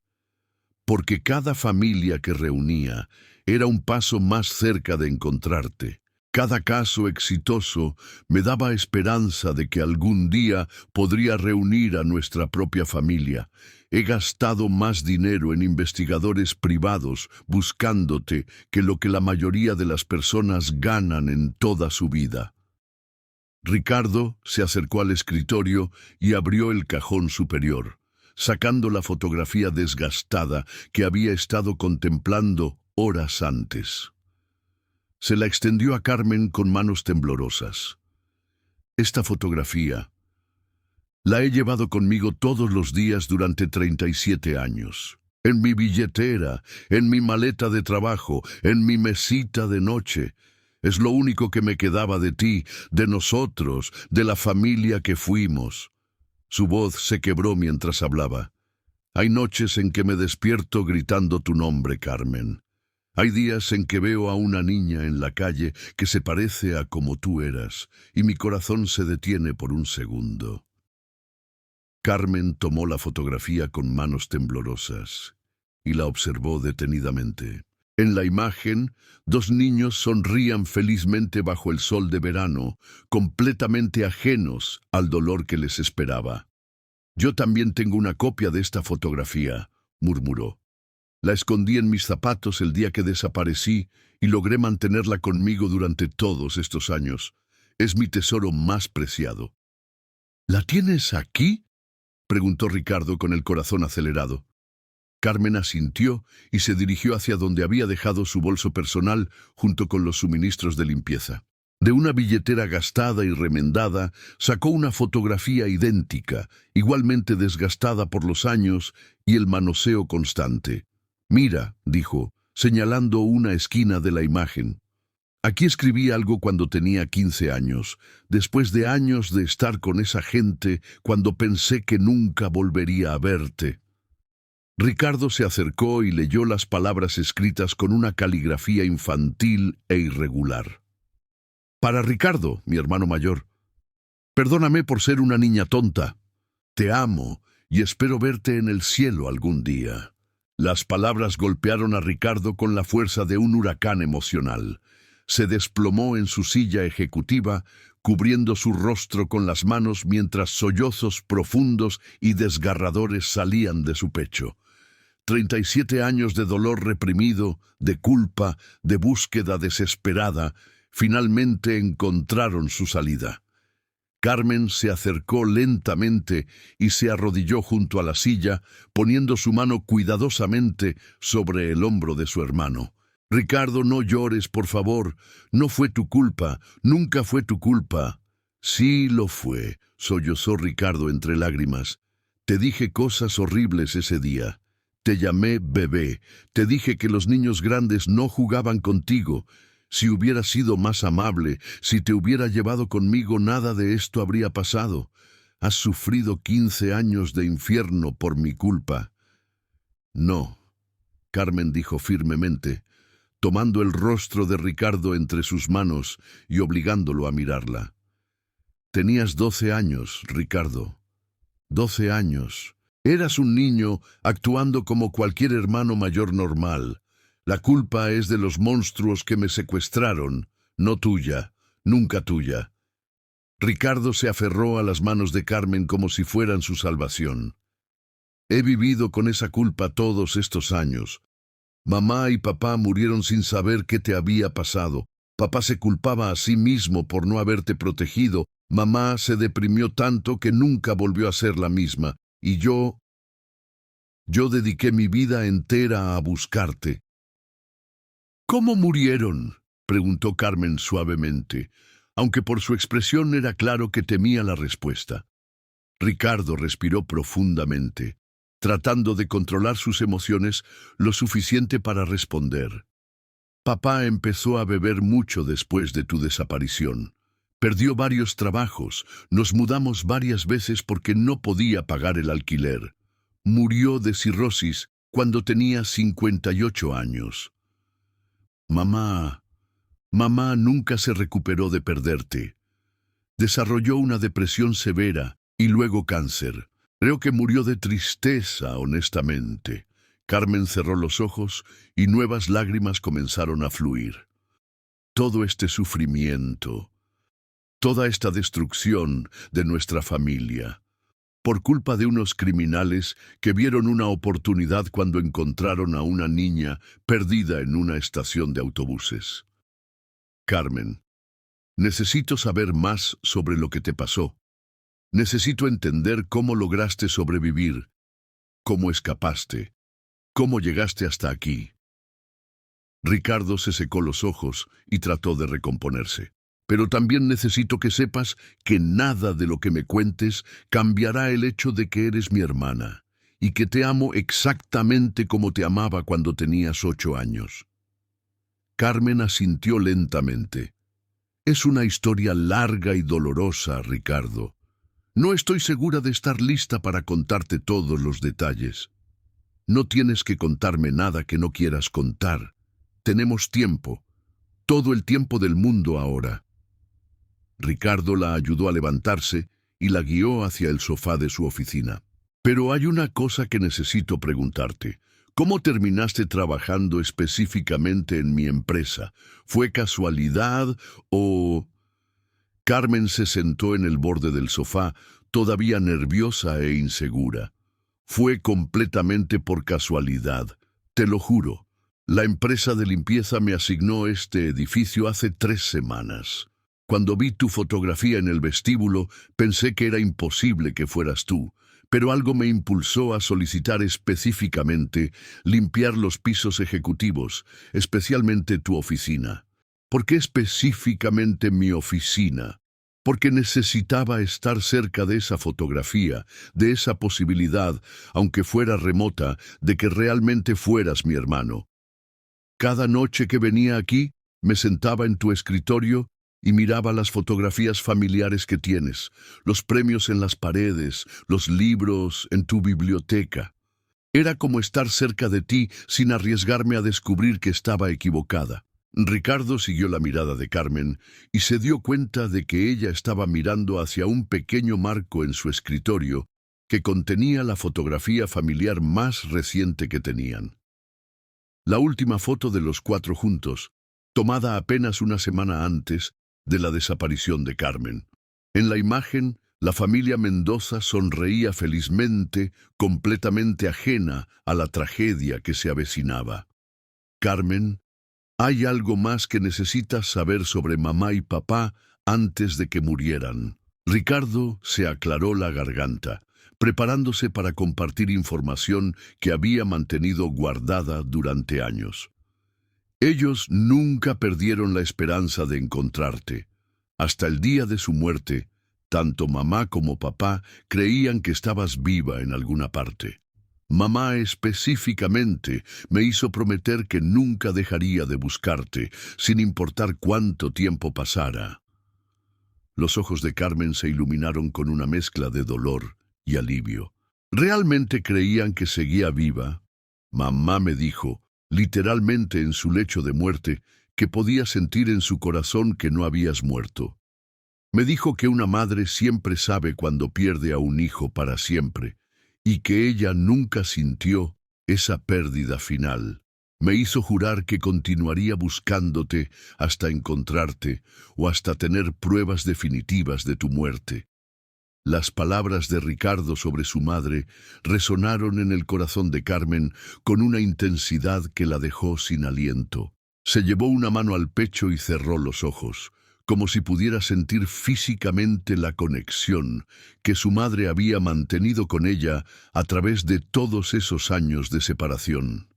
Porque cada familia que reunía era un paso más cerca de encontrarte. Cada caso exitoso me daba esperanza de que algún día podría reunir a nuestra propia familia. He gastado más dinero en investigadores privados buscándote que lo que la mayoría de las personas ganan en toda su vida. Ricardo se acercó al escritorio y abrió el cajón superior, sacando la fotografía desgastada que había estado contemplando horas antes. Se la extendió a Carmen con manos temblorosas. Esta fotografía la he llevado conmigo todos los días durante 37 años. En mi billetera, en mi maleta de trabajo, en mi mesita de noche. Es lo único que me quedaba de ti, de nosotros, de la familia que fuimos. Su voz se quebró mientras hablaba. Hay noches en que me despierto gritando tu nombre, Carmen. Hay días en que veo a una niña en la calle que se parece a como tú eras, y mi corazón se detiene por un segundo. Carmen tomó la fotografía con manos temblorosas y la observó detenidamente. En la imagen, dos niños sonrían felizmente bajo el sol de verano, completamente ajenos al dolor que les esperaba. Yo también tengo una copia de esta fotografía, murmuró. La escondí en mis zapatos el día que desaparecí y logré mantenerla conmigo durante todos estos años. Es mi tesoro más preciado. ¿La tienes aquí?, preguntó Ricardo con el corazón acelerado. Carmen asintió y se dirigió hacia donde había dejado su bolso personal junto con los suministros de limpieza. De una billetera gastada y remendada, sacó una fotografía idéntica, igualmente desgastada por los años y el manoseo constante. Mira, dijo, señalando una esquina de la imagen. Aquí escribí algo cuando tenía 15 años, después de años de estar con esa gente, cuando pensé que nunca volvería a verte. Ricardo se acercó y leyó las palabras escritas con una caligrafía infantil e irregular. Para Ricardo, mi hermano mayor. Perdóname por ser una niña tonta. Te amo y espero verte en el cielo algún día. Las palabras golpearon a Ricardo con la fuerza de un huracán emocional. Se desplomó en su silla ejecutiva, cubriendo su rostro con las manos mientras sollozos profundos y desgarradores salían de su pecho. 37 años de dolor reprimido, de culpa, de búsqueda desesperada, finalmente encontraron su salida. Carmen se acercó lentamente y se arrodilló junto a la silla, poniendo su mano cuidadosamente sobre el hombro de su hermano. Ricardo, no llores, por favor. No fue tu culpa, nunca fue tu culpa. Sí lo fue, sollozó Ricardo entre lágrimas. Te dije cosas horribles ese día. Te llamé bebé. Te dije que los niños grandes no jugaban contigo. Si hubiera sido más amable, si te hubiera llevado conmigo, nada de esto habría pasado. Has sufrido 15 años de infierno por mi culpa. No, Carmen dijo firmemente. tomando el rostro de Ricardo entre sus manos y obligándolo a mirarla. Tenías 12 años, Ricardo. 12 años. Eras un niño actuando como cualquier hermano mayor normal. La culpa es de los monstruos que me secuestraron, no tuya, nunca tuya. Ricardo se aferró a las manos de Carmen como si fueran su salvación. He vivido con esa culpa todos estos años. Mamá y papá murieron sin saber qué te había pasado. Papá se culpaba a sí mismo por no haberte protegido. Mamá se deprimió tanto que nunca volvió a ser la misma. Y yo dediqué mi vida entera a buscarte. ¿Cómo murieron?, preguntó Carmen suavemente, aunque por su expresión era claro que temía la respuesta. Ricardo respiró profundamente, tratando de controlar sus emociones lo suficiente para responder. Papá empezó a beber mucho después de tu desaparición. Perdió varios trabajos, nos mudamos varias veces porque no podía pagar el alquiler. Murió de cirrosis cuando tenía 58 años. Mamá nunca se recuperó de perderte. Desarrolló una depresión severa y luego cáncer. Creo que murió de tristeza, honestamente. Carmen cerró los ojos y nuevas lágrimas comenzaron a fluir. Todo este sufrimiento, toda esta destrucción de nuestra familia, por culpa de unos criminales que vieron una oportunidad cuando encontraron a una niña perdida en una estación de autobuses. Carmen, necesito saber más sobre lo que te pasó. Necesito entender cómo lograste sobrevivir, cómo escapaste, cómo llegaste hasta aquí. Ricardo se secó los ojos y trató de recomponerse. Pero también necesito que sepas que nada de lo que me cuentes cambiará el hecho de que eres mi hermana y que te amo exactamente como te amaba cuando tenías 8 años. Carmen asintió lentamente. Es una historia larga y dolorosa, Ricardo. No estoy segura de estar lista para contarte todos los detalles. No tienes que contarme nada que no quieras contar. Tenemos tiempo, todo el tiempo del mundo ahora. Ricardo la ayudó a levantarse y la guió hacia el sofá de su oficina. Pero hay una cosa que necesito preguntarte. ¿Cómo terminaste trabajando específicamente en mi empresa? ¿Fue casualidad o...? Carmen se sentó en el borde del sofá, todavía nerviosa e insegura. Fue completamente por casualidad, te lo juro. La empresa de limpieza me asignó este edificio hace 3 semanas. Cuando vi tu fotografía en el vestíbulo, pensé que era imposible que fueras tú, pero algo me impulsó a solicitar específicamente limpiar los pisos ejecutivos, especialmente tu oficina. ¿Por qué específicamente mi oficina? Porque necesitaba estar cerca de esa fotografía, de esa posibilidad, aunque fuera remota, de que realmente fueras mi hermano. Cada noche que venía aquí, me sentaba en tu escritorio y miraba las fotografías familiares que tienes, los premios en las paredes, los libros en tu biblioteca. Era como estar cerca de ti sin arriesgarme a descubrir que estaba equivocada. Ricardo siguió la mirada de Carmen y se dio cuenta de que ella estaba mirando hacia un pequeño marco en su escritorio que contenía la fotografía familiar más reciente que tenían. La última foto de los 4 juntos, tomada apenas una semana antes de la desaparición de Carmen. En la imagen, la familia Mendoza sonreía felizmente, completamente ajena a la tragedia que se avecinaba. Carmen, hay algo más que necesitas saber sobre mamá y papá antes de que murieran. Ricardo se aclaró la garganta, preparándose para compartir información que había mantenido guardada durante años. Ellos nunca perdieron la esperanza de encontrarte. Hasta el día de su muerte, tanto mamá como papá creían que estabas viva en alguna parte. Mamá específicamente me hizo prometer que nunca dejaría de buscarte, sin importar cuánto tiempo pasara. Los ojos de Carmen se iluminaron con una mezcla de dolor y alivio. ¿Realmente creían que seguía viva? Mamá me dijo, literalmente en su lecho de muerte, que podía sentir en su corazón que no habías muerto. Me dijo que una madre siempre sabe cuando pierde a un hijo para siempre, y que ella nunca sintió esa pérdida final. Me hizo jurar que continuaría buscándote hasta encontrarte o hasta tener pruebas definitivas de tu muerte. Las palabras de Ricardo sobre su madre resonaron en el corazón de Carmen con una intensidad que la dejó sin aliento. Se llevó una mano al pecho y cerró los ojos, como si pudiera sentir físicamente la conexión que su madre había mantenido con ella a través de todos esos años de separación.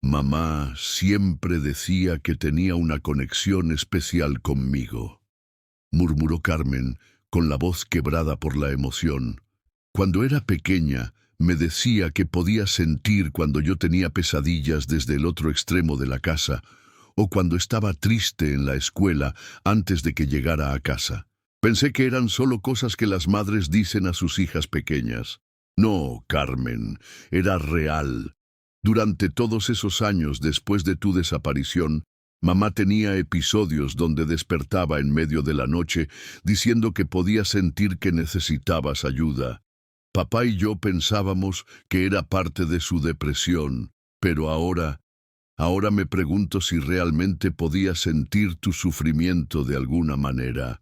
Mamá siempre decía que tenía una conexión especial conmigo, murmuró Carmen, con la voz quebrada por la emoción. Cuando era pequeña, me decía que podía sentir cuando yo tenía pesadillas desde el otro extremo de la casa, o cuando estaba triste en la escuela antes de que llegara a casa. Pensé que eran solo cosas que las madres dicen a sus hijas pequeñas. No, Carmen, era real. Durante todos esos años después de tu desaparición, mamá tenía episodios donde despertaba en medio de la noche diciendo que podía sentir que necesitabas ayuda. Papá y yo pensábamos que era parte de su depresión, pero ahora me pregunto si realmente podía sentir tu sufrimiento de alguna manera.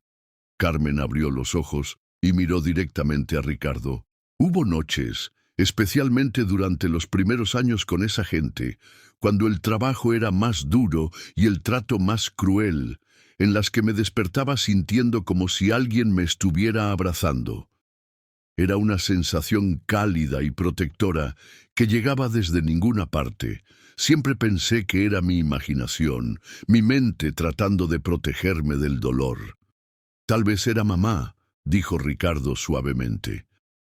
Carmen abrió los ojos y miró directamente a Ricardo. Hubo noches, especialmente durante los primeros años con esa gente, cuando el trabajo era más duro y el trato más cruel, en las que me despertaba sintiendo como si alguien me estuviera abrazando. Era una sensación cálida y protectora que llegaba desde ninguna parte. Siempre pensé que era mi imaginación, mi mente tratando de protegerme del dolor. Tal vez era mamá, dijo Ricardo suavemente.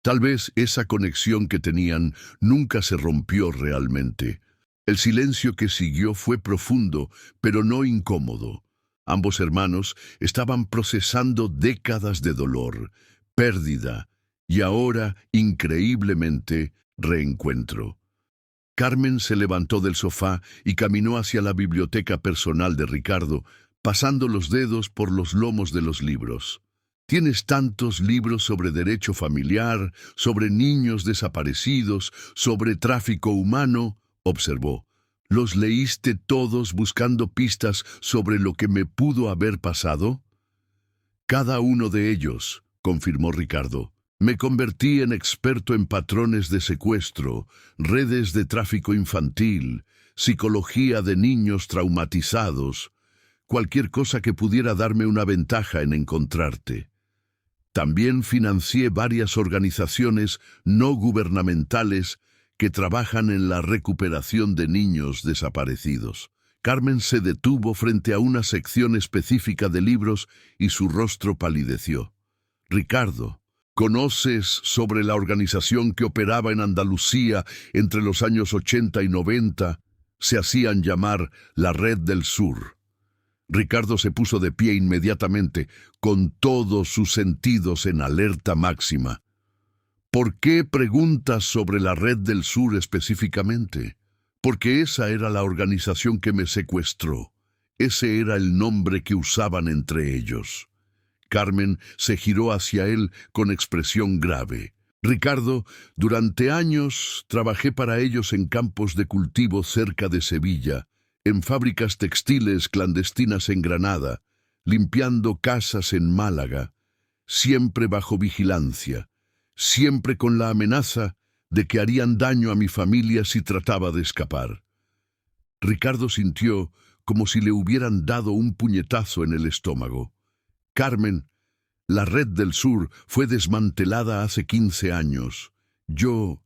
Tal vez esa conexión que tenían nunca se rompió realmente. El silencio que siguió fue profundo, pero no incómodo. Ambos hermanos estaban procesando décadas de dolor, pérdida, y ahora, increíblemente, reencuentro. Carmen se levantó del sofá y caminó hacia la biblioteca personal de Ricardo, pasando los dedos por los lomos de los libros. Tienes tantos libros sobre derecho familiar, sobre niños desaparecidos, sobre tráfico humano, observó. ¿Los leíste todos buscando pistas sobre lo que me pudo haber pasado? Cada uno de ellos, confirmó Ricardo. Me convertí en experto en patrones de secuestro, redes de tráfico infantil, psicología de niños traumatizados, cualquier cosa que pudiera darme una ventaja en encontrarte. También financié varias organizaciones no gubernamentales que trabajan en la recuperación de niños desaparecidos. Carmen se detuvo frente a una sección específica de libros y su rostro palideció. Ricardo, ¿conoces sobre la organización que operaba en Andalucía entre los años 80 y 90? Se hacían llamar la Red del Sur. Ricardo se puso de pie inmediatamente, con todos sus sentidos en alerta máxima. ¿Por qué preguntas sobre la Red del Sur específicamente? Porque esa era la organización que me secuestró. Ese era el nombre que usaban entre ellos. Carmen se giró hacia él con expresión grave. Ricardo, durante años trabajé para ellos en campos de cultivo cerca de Sevilla, en fábricas textiles clandestinas en Granada, limpiando casas en Málaga, siempre bajo vigilancia, siempre con la amenaza de que harían daño a mi familia si trataba de escapar. Ricardo sintió como si le hubieran dado un puñetazo en el estómago. Carmen, la Red del Sur fue desmantelada hace 15 años. Yo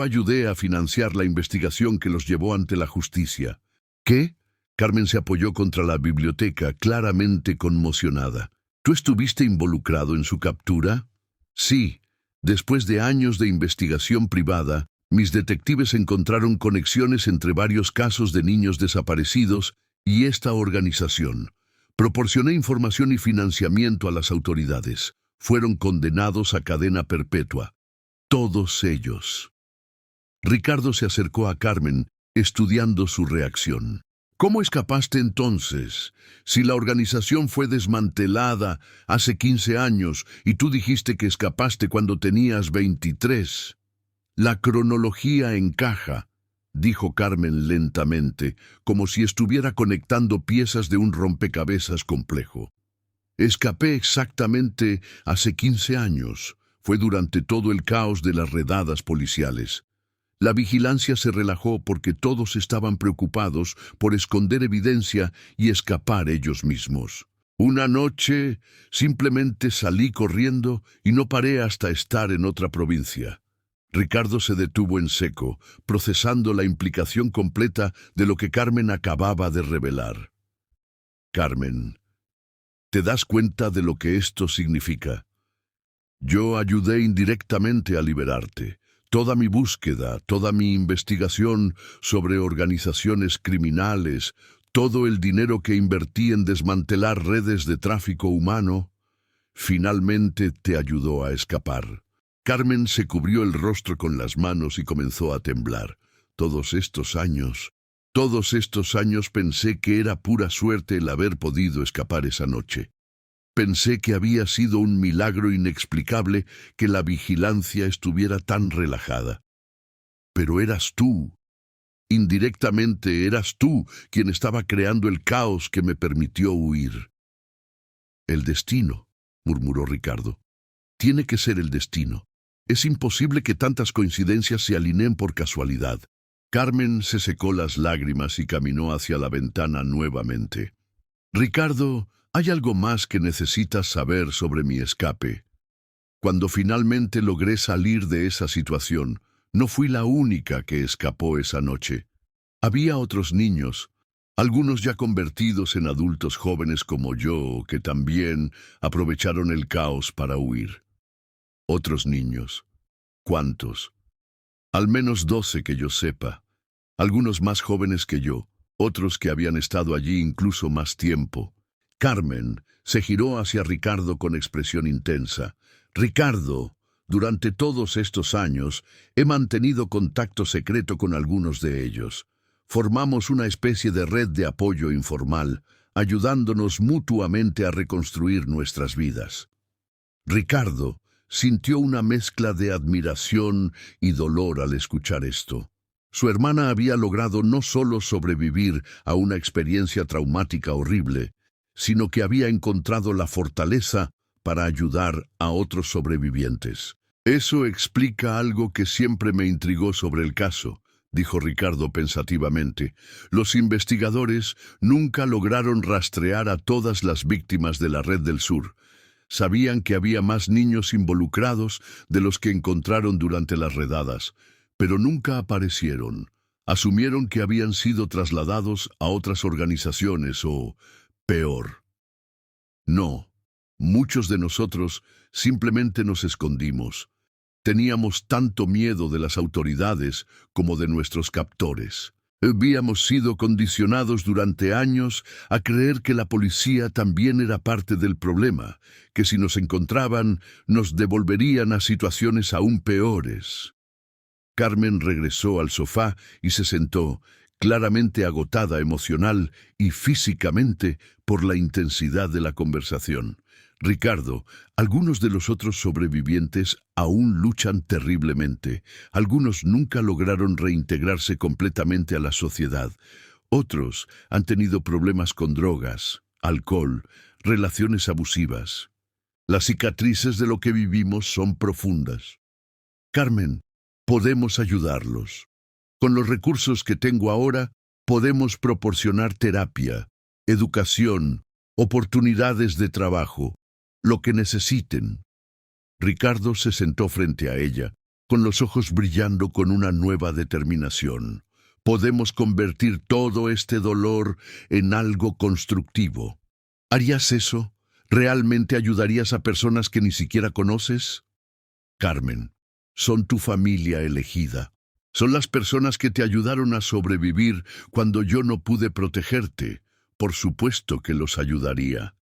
ayudé a financiar la investigación que los llevó ante la justicia. ¿Qué? Carmen se apoyó contra la biblioteca, claramente conmocionada. ¿Tú estuviste involucrado en su captura? Sí. Después de años de investigación privada, mis detectives encontraron conexiones entre varios casos de niños desaparecidos y esta organización. Proporcioné información y financiamiento a las autoridades. Fueron condenados a cadena perpetua. Todos ellos. Ricardo se acercó a Carmen, estudiando su reacción. ¿Cómo escapaste entonces? Si la organización fue desmantelada hace 15 años y tú dijiste que escapaste cuando tenías 23. La cronología encaja, dijo Carmen lentamente, como si estuviera conectando piezas de un rompecabezas complejo. Escapé exactamente hace 15 años. Fue durante todo el caos de las redadas policiales. La vigilancia se relajó porque todos estaban preocupados por esconder evidencia y escapar ellos mismos. Una noche simplemente salí corriendo y no paré hasta estar en otra provincia. Ricardo se detuvo en seco, procesando la implicación completa de lo que Carmen acababa de revelar. Carmen, ¿te das cuenta de lo que esto significa? Yo ayudé indirectamente a liberarte. Toda mi búsqueda, toda mi investigación sobre organizaciones criminales, todo el dinero que invertí en desmantelar redes de tráfico humano, finalmente te ayudó a escapar. Carmen se cubrió el rostro con las manos y comenzó a temblar. Todos estos años pensé que era pura suerte el haber podido escapar esa noche. Pensé que había sido un milagro inexplicable que la vigilancia estuviera tan relajada. Pero eras tú. Indirectamente eras tú quien estaba creando el caos que me permitió huir. El destino, murmuró Ricardo. Tiene que ser el destino. Es imposible que tantas coincidencias se alineen por casualidad. Carmen se secó las lágrimas y caminó hacia la ventana nuevamente. Ricardo, hay algo más que necesitas saber sobre mi escape. Cuando finalmente logré salir de esa situación, no fui la única que escapó esa noche. Había otros niños, algunos ya convertidos en adultos jóvenes como yo, que también aprovecharon el caos para huir. Otros niños. ¿Cuántos? Al menos 12 que yo sepa. Algunos más jóvenes que yo, otros que habían estado allí incluso más tiempo. Carmen se giró hacia Ricardo con expresión intensa. Ricardo, durante todos estos años he mantenido contacto secreto con algunos de ellos. Formamos una especie de red de apoyo informal, ayudándonos mutuamente a reconstruir nuestras vidas. Ricardo sintió una mezcla de admiración y dolor al escuchar esto. Su hermana había logrado no solo sobrevivir a una experiencia traumática horrible, sino que había encontrado la fortaleza para ayudar a otros sobrevivientes. Eso explica algo que siempre me intrigó sobre el caso, dijo Ricardo pensativamente. Los investigadores nunca lograron rastrear a todas las víctimas de la Red del Sur. Sabían que había más niños involucrados de los que encontraron durante las redadas, pero nunca aparecieron. Asumieron que habían sido trasladados a otras organizaciones o, peor. No, muchos de nosotros simplemente nos escondimos. Teníamos tanto miedo de las autoridades como de nuestros captores. Habíamos sido condicionados durante años a creer que la policía también era parte del problema, que si nos encontraban, nos devolverían a situaciones aún peores. Carmen regresó al sofá y se sentó, claramente agotada emocional y físicamente por la intensidad de la conversación. Ricardo, algunos de los otros sobrevivientes aún luchan terriblemente. Algunos nunca lograron reintegrarse completamente a la sociedad. Otros han tenido problemas con drogas, alcohol, relaciones abusivas. Las cicatrices de lo que vivimos son profundas. Carmen, podemos ayudarlos. Con los recursos que tengo ahora, podemos proporcionar terapia, educación, oportunidades de trabajo, lo que necesiten. Ricardo se sentó frente a ella, con los ojos brillando con una nueva determinación. Podemos convertir todo este dolor en algo constructivo. ¿Harías eso? ¿Realmente ayudarías a personas que ni siquiera conoces? Carmen, son tu familia elegida. Son las personas que te ayudaron a sobrevivir cuando yo no pude protegerte. Por supuesto que los ayudaría.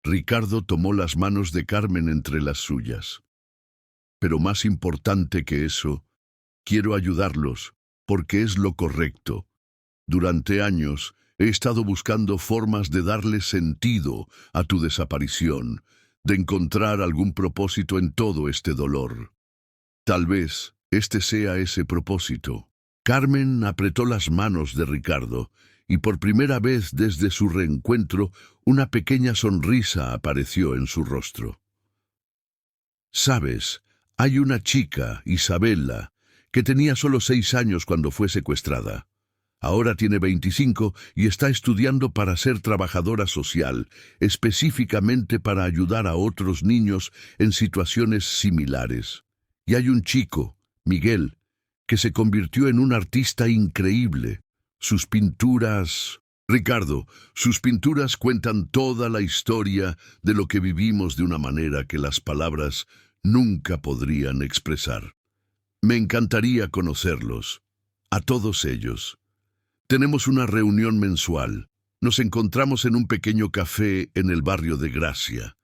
Ricardo tomó las manos de Carmen entre las suyas. Pero más importante que eso, quiero ayudarlos, porque es lo correcto. Durante años he estado buscando formas de darle sentido a tu desaparición, de encontrar algún propósito en todo este dolor. Tal vez este sea ese propósito. Carmen apretó las manos de Ricardo y por primera vez desde su reencuentro una pequeña sonrisa apareció en su rostro. Sabes, hay una chica, Isabela, que tenía solo 6 años cuando fue secuestrada. Ahora tiene 25 y está estudiando para ser trabajadora social, específicamente para ayudar a otros niños en situaciones similares. Y hay un chico, Miguel, que se convirtió en un artista increíble. Sus pinturas... Ricardo, sus pinturas cuentan toda la historia de lo que vivimos de una manera que las palabras nunca podrían expresar. Me encantaría conocerlos, a todos ellos. Tenemos una reunión mensual. Nos encontramos en un pequeño café en el barrio de Gracia.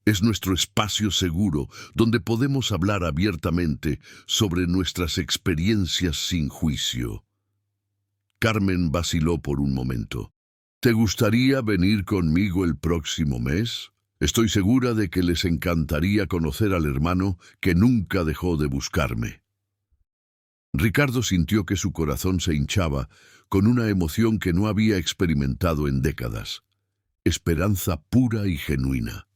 Es nuestro espacio seguro donde podemos hablar abiertamente sobre nuestras experiencias sin juicio. Carmen vaciló por un momento. ¿Te gustaría venir conmigo el próximo mes? Estoy segura de que les encantaría conocer al hermano que nunca dejó de buscarme. Ricardo sintió que su corazón se hinchaba con una emoción que no había experimentado en décadas. Esperanza pura y genuina.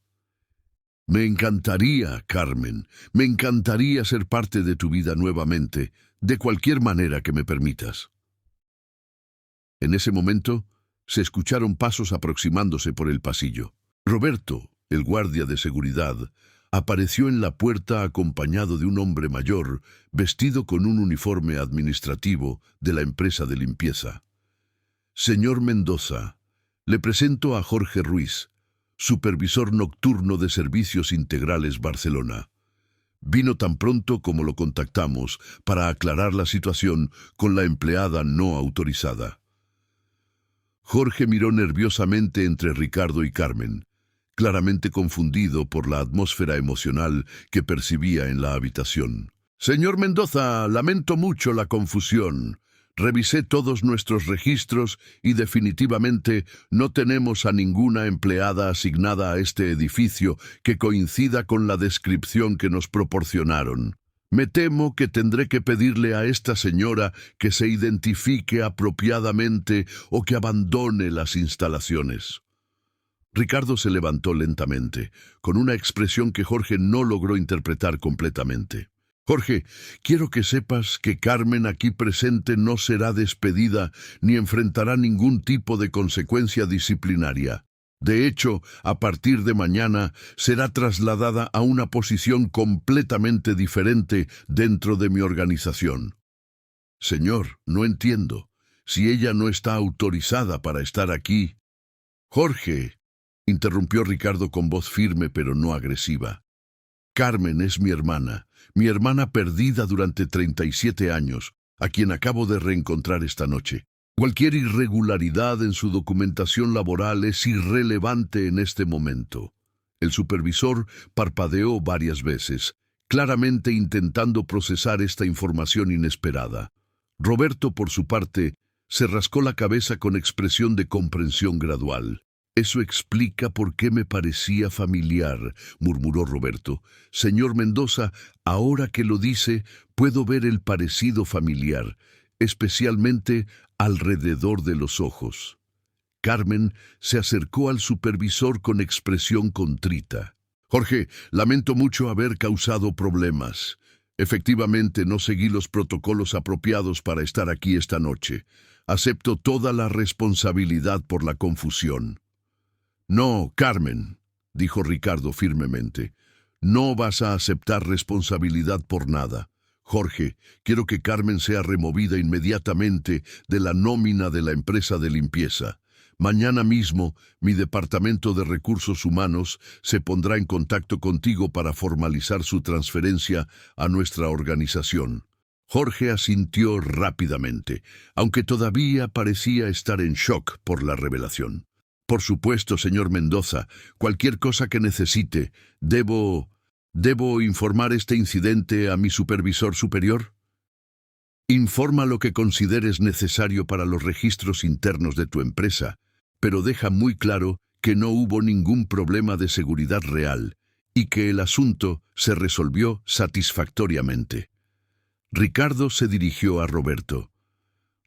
Me encantaría, Carmen, me encantaría ser parte de tu vida nuevamente, de cualquier manera que me permitas. En ese momento, se escucharon pasos aproximándose por el pasillo. Roberto, el guardia de seguridad, apareció en la puerta acompañado de un hombre mayor, vestido con un uniforme administrativo de la empresa de limpieza. Señor Mendoza, le presento a Jorge Ruiz, supervisor nocturno de Servicios Integrales Barcelona. Vino tan pronto como lo contactamos para aclarar la situación con la empleada no autorizada. Jorge miró nerviosamente entre Ricardo y Carmen, claramente confundido por la atmósfera emocional que percibía en la habitación. Señor Mendoza, lamento mucho la confusión. Revisé todos nuestros registros y definitivamente no tenemos a ninguna empleada asignada a este edificio que coincida con la descripción que nos proporcionaron. Me temo que tendré que pedirle a esta señora que se identifique apropiadamente o que abandone las instalaciones. Ricardo se levantó lentamente, con una expresión que Jorge no logró interpretar completamente. Jorge, quiero que sepas que Carmen aquí presente no será despedida ni enfrentará ningún tipo de consecuencia disciplinaria. De hecho, a partir de mañana será trasladada a una posición completamente diferente dentro de mi organización. Señor, no entiendo. Si ella no está autorizada para estar aquí... Jorge, interrumpió Ricardo con voz firme pero no agresiva. Carmen es mi hermana perdida durante 37 años, a quien acabo de reencontrar esta noche. Cualquier irregularidad en su documentación laboral es irrelevante en este momento. El supervisor parpadeó varias veces, claramente intentando procesar esta información inesperada. Roberto, por su parte, se rascó la cabeza con expresión de comprensión gradual. Eso explica por qué me parecía familiar, murmuró Roberto. Señor Mendoza, ahora que lo dice, puedo ver el parecido familiar, especialmente alrededor de los ojos. Carmen se acercó al supervisor con expresión contrita. Jorge, lamento mucho haber causado problemas. Efectivamente, no seguí los protocolos apropiados para estar aquí esta noche. Acepto toda la responsabilidad por la confusión. No, Carmen, dijo Ricardo firmemente. No vas a aceptar responsabilidad por nada. Jorge, quiero que Carmen sea removida inmediatamente de la nómina de la empresa de limpieza. Mañana mismo, mi departamento de recursos humanos se pondrá en contacto contigo para formalizar su transferencia a nuestra organización. Jorge asintió rápidamente, aunque todavía parecía estar en shock por la revelación. Por supuesto, señor Mendoza, cualquier cosa que necesite, ¿Debo informar este incidente a mi supervisor superior? Informa lo que consideres necesario para los registros internos de tu empresa, pero deja muy claro que no hubo ningún problema de seguridad real y que el asunto se resolvió satisfactoriamente. Ricardo se dirigió a Roberto.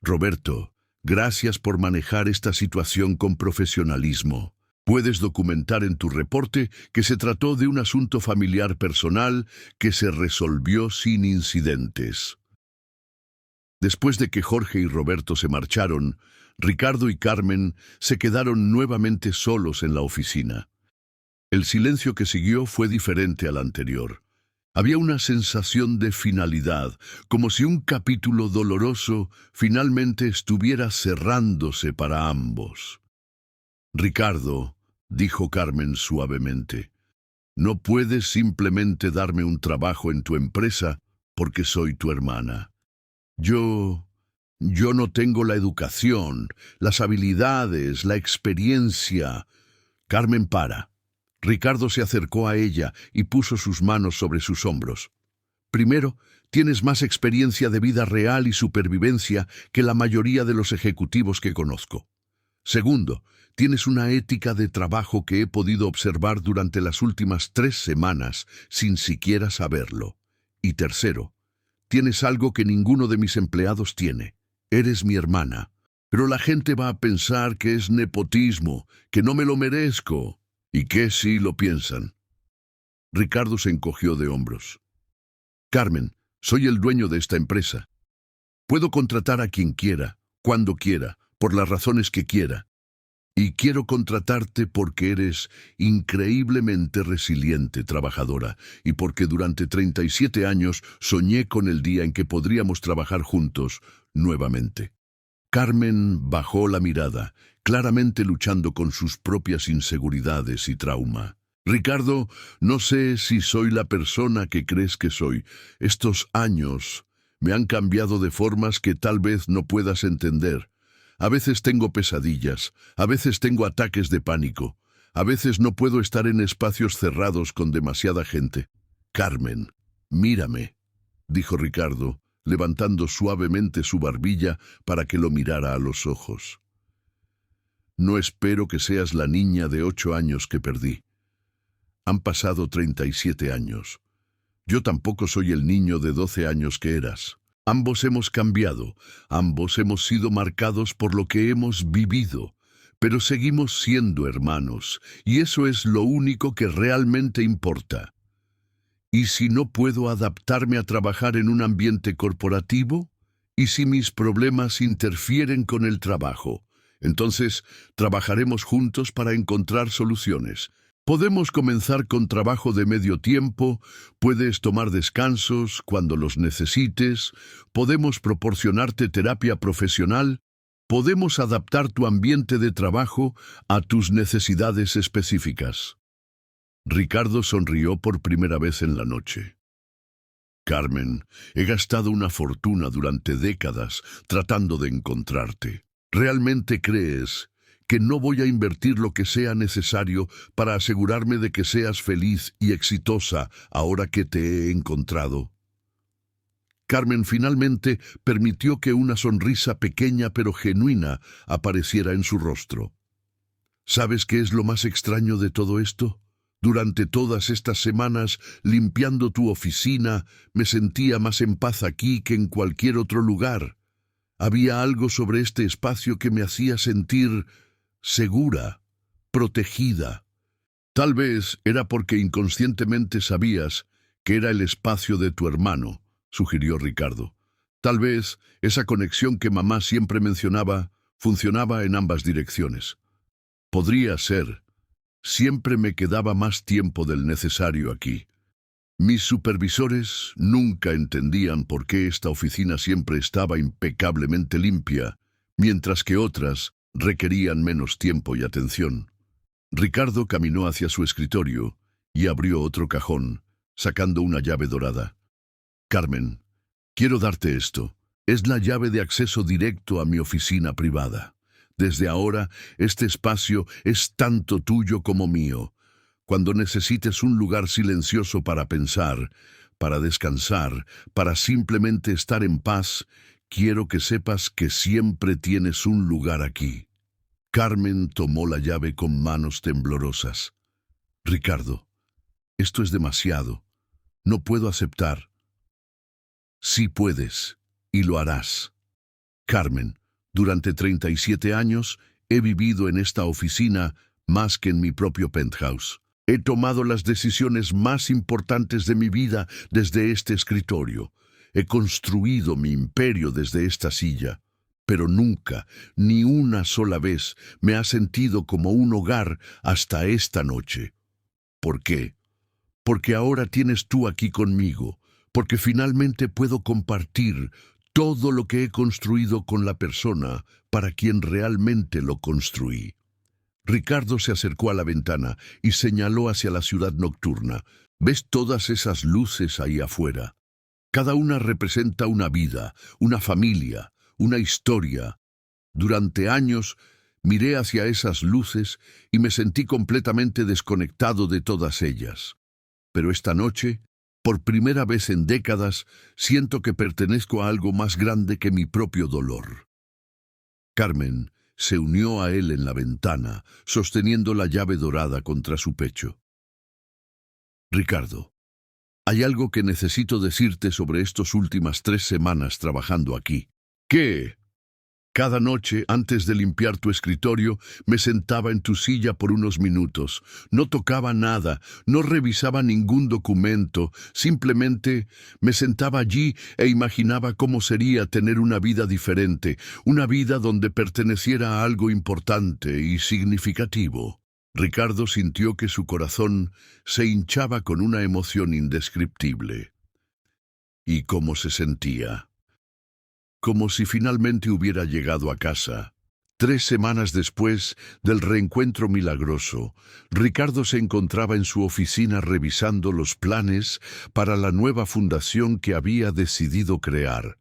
Roberto, gracias por manejar esta situación con profesionalismo. Puedes documentar en tu reporte que se trató de un asunto familiar personal que se resolvió sin incidentes. Después de que Jorge y Roberto se marcharon, Ricardo y Carmen se quedaron nuevamente solos en la oficina. El silencio que siguió fue diferente al anterior. Había una sensación de finalidad, como si un capítulo doloroso finalmente estuviera cerrándose para ambos. Ricardo, dijo Carmen suavemente, no puedes simplemente darme un trabajo en tu empresa porque soy tu hermana. Yo no tengo la educación, las habilidades, la experiencia. Carmen para. Ricardo se acercó a ella y puso sus manos sobre sus hombros. Primero, tienes más experiencia de vida real y supervivencia que la mayoría de los ejecutivos que conozco. Segundo, tienes una ética de trabajo que he podido observar durante las últimas 3 semanas sin siquiera saberlo. Y tercero, tienes algo que ninguno de mis empleados tiene. Eres mi hermana. Pero la gente va a pensar que es nepotismo, que no me lo merezco. ¿Y qué si lo piensan? Ricardo se encogió de hombros. Carmen, soy el dueño de esta empresa. Puedo contratar a quien quiera, cuando quiera, por las razones que quiera. Y quiero contratarte porque eres increíblemente resiliente, trabajadora, y porque durante 37 años soñé con el día en que podríamos trabajar juntos nuevamente. Carmen bajó la mirada, claramente luchando con sus propias inseguridades y trauma. Ricardo, no sé si soy la persona que crees que soy. Estos años me han cambiado de formas que tal vez no puedas entender. A veces tengo pesadillas, a veces tengo ataques de pánico, a veces no puedo estar en espacios cerrados con demasiada gente. Carmen, mírame, dijo Ricardo, levantando suavemente su barbilla para que lo mirara a los ojos. No espero que seas la niña de 8 años que perdí. Han pasado 37 años. Yo tampoco soy el niño de 12 años que eras. Ambos hemos cambiado, ambos hemos sido marcados por lo que hemos vivido, pero seguimos siendo hermanos, y eso es lo único que realmente importa. ¿Y si no puedo adaptarme a trabajar en un ambiente corporativo? ¿Y si mis problemas interfieren con el trabajo? Entonces, trabajaremos juntos para encontrar soluciones. Podemos comenzar con trabajo de medio tiempo, puedes tomar descansos cuando los necesites, podemos proporcionarte terapia profesional, podemos adaptar tu ambiente de trabajo a tus necesidades específicas. Ricardo sonrió por primera vez en la noche. Carmen, he gastado una fortuna durante décadas tratando de encontrarte. ¿Realmente crees que no voy a invertir lo que sea necesario para asegurarme de que seas feliz y exitosa ahora que te he encontrado? Carmen finalmente permitió que una sonrisa pequeña pero genuina apareciera en su rostro. ¿Sabes qué es lo más extraño de todo esto? Durante todas estas semanas, limpiando tu oficina, me sentía más en paz aquí que en cualquier otro lugar. Había algo sobre este espacio que me hacía sentir segura, protegida. Tal vez era porque inconscientemente sabías que era el espacio de tu hermano, sugirió Ricardo. Tal vez esa conexión que mamá siempre mencionaba funcionaba en ambas direcciones. Podría ser. Siempre me quedaba más tiempo del necesario aquí. Mis supervisores nunca entendían por qué esta oficina siempre estaba impecablemente limpia, mientras que otras requerían menos tiempo y atención. Ricardo caminó hacia su escritorio y abrió otro cajón, sacando una llave dorada. Carmen, quiero darte esto. Es la llave de acceso directo a mi oficina privada. Desde ahora, este espacio es tanto tuyo como mío. Cuando necesites un lugar silencioso para pensar, para descansar, para simplemente estar en paz, quiero que sepas que siempre tienes un lugar aquí. Carmen tomó la llave con manos temblorosas. Ricardo, esto es demasiado. No puedo aceptar. Sí puedes, y lo harás. Carmen, durante 37 años he vivido en esta oficina más que en mi propio penthouse. He tomado las decisiones más importantes de mi vida desde este escritorio. He construido mi imperio desde esta silla. Pero nunca, ni una sola vez, me ha sentido como un hogar hasta esta noche. ¿Por qué? Porque ahora tienes tú aquí conmigo, porque finalmente puedo compartir todo lo que he construido con la persona para quien realmente lo construí. Ricardo se acercó a la ventana y señaló hacia la ciudad nocturna. ¿Ves todas esas luces ahí afuera? Cada una representa una vida, una familia, una historia. Durante años miré hacia esas luces y me sentí completamente desconectado de todas ellas. Pero esta noche, por primera vez en décadas, siento que pertenezco a algo más grande que mi propio dolor. Carmen se unió a él en la ventana, sosteniendo la llave dorada contra su pecho. Ricardo, hay algo que necesito decirte sobre estas últimas 3 semanas trabajando aquí. ¿Qué? Cada noche, antes de limpiar tu escritorio, me sentaba en tu silla por unos minutos. No tocaba nada, no revisaba ningún documento, simplemente me sentaba allí e imaginaba cómo sería tener una vida diferente, una vida donde perteneciera a algo importante y significativo. Ricardo sintió que su corazón se hinchaba con una emoción indescriptible. ¿Y cómo se sentía? Como si finalmente hubiera llegado a casa. 3 semanas después del reencuentro milagroso, Ricardo se encontraba en su oficina revisando los planes para la nueva fundación que había decidido crear.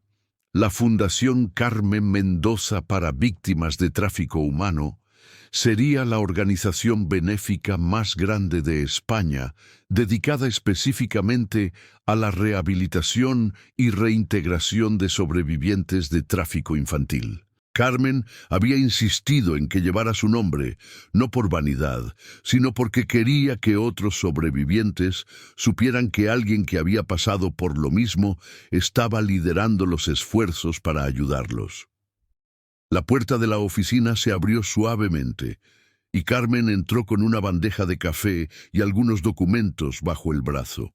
La Fundación Carmen Mendoza para Víctimas de Tráfico Humano sería la organización benéfica más grande de España, dedicada específicamente a la rehabilitación y reintegración de sobrevivientes de tráfico infantil. Carmen había insistido en que llevara su nombre, no por vanidad, sino porque quería que otros sobrevivientes supieran que alguien que había pasado por lo mismo estaba liderando los esfuerzos para ayudarlos. La puerta de la oficina se abrió suavemente, y Carmen entró con una bandeja de café y algunos documentos bajo el brazo.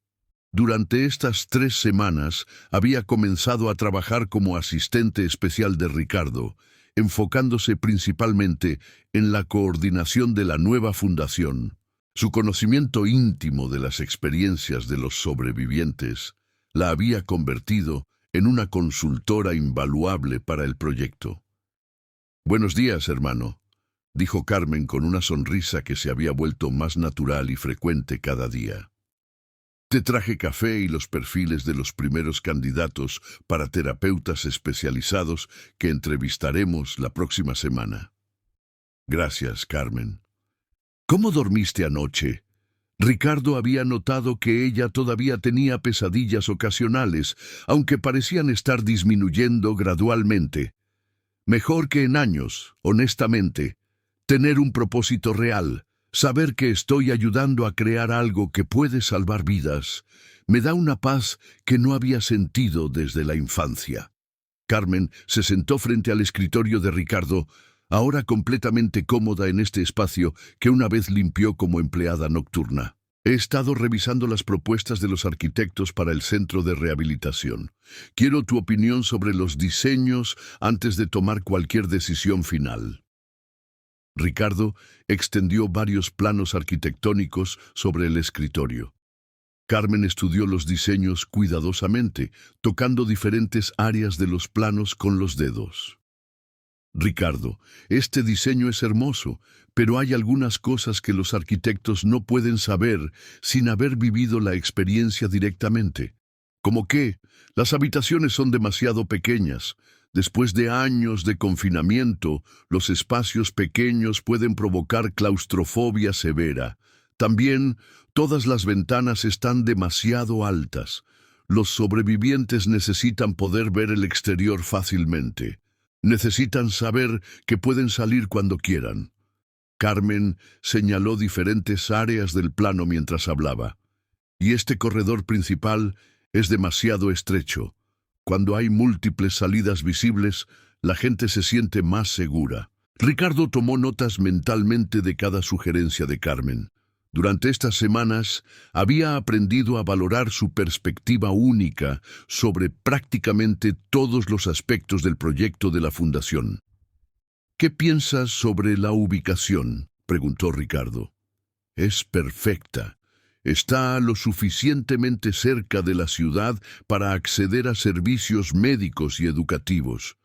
Durante estas 3 semanas había comenzado a trabajar como asistente especial de Ricardo, enfocándose principalmente en la coordinación de la nueva fundación. Su conocimiento íntimo de las experiencias de los sobrevivientes la había convertido en una consultora invaluable para el proyecto. «Buenos días, hermano», dijo Carmen con una sonrisa que se había vuelto más natural y frecuente cada día. «Te traje café y los perfiles de los primeros candidatos para terapeutas especializados que entrevistaremos la próxima semana». «Gracias, Carmen». «¿Cómo dormiste anoche?» Ricardo había notado que ella todavía tenía pesadillas ocasionales, aunque parecían estar disminuyendo gradualmente. «Mejor que en años, honestamente. Tener un propósito real, saber que estoy ayudando a crear algo que puede salvar vidas, me da una paz que no había sentido desde la infancia». Carmen se sentó frente al escritorio de Ricardo, ahora completamente cómoda en este espacio que una vez limpió como empleada nocturna. «He estado revisando las propuestas de los arquitectos para el centro de rehabilitación. Quiero tu opinión sobre los diseños antes de tomar cualquier decisión final». Ricardo extendió varios planos arquitectónicos sobre el escritorio. Carmen estudió los diseños cuidadosamente, tocando diferentes áreas de los planos con los dedos. «Ricardo, este diseño es hermoso, pero hay algunas cosas que los arquitectos no pueden saber sin haber vivido la experiencia directamente. Como que las habitaciones son demasiado pequeñas. Después de años de confinamiento, los espacios pequeños pueden provocar claustrofobia severa. También, todas las ventanas están demasiado altas. Los sobrevivientes necesitan poder ver el exterior fácilmente. Necesitan saber que pueden salir cuando quieran. Carmen señaló diferentes áreas del plano mientras hablaba. Y este corredor principal es demasiado estrecho. Cuando hay múltiples salidas visibles, la gente se siente más segura. Ricardo tomó notas mentalmente de cada sugerencia de Carmen. Durante estas semanas había aprendido a valorar su perspectiva única sobre prácticamente todos los aspectos del proyecto de la fundación. ¿Qué piensas sobre la ubicación?, preguntó Ricardo. Es perfecta. Está lo suficientemente cerca de la ciudad para acceder a servicios médicos y educativos,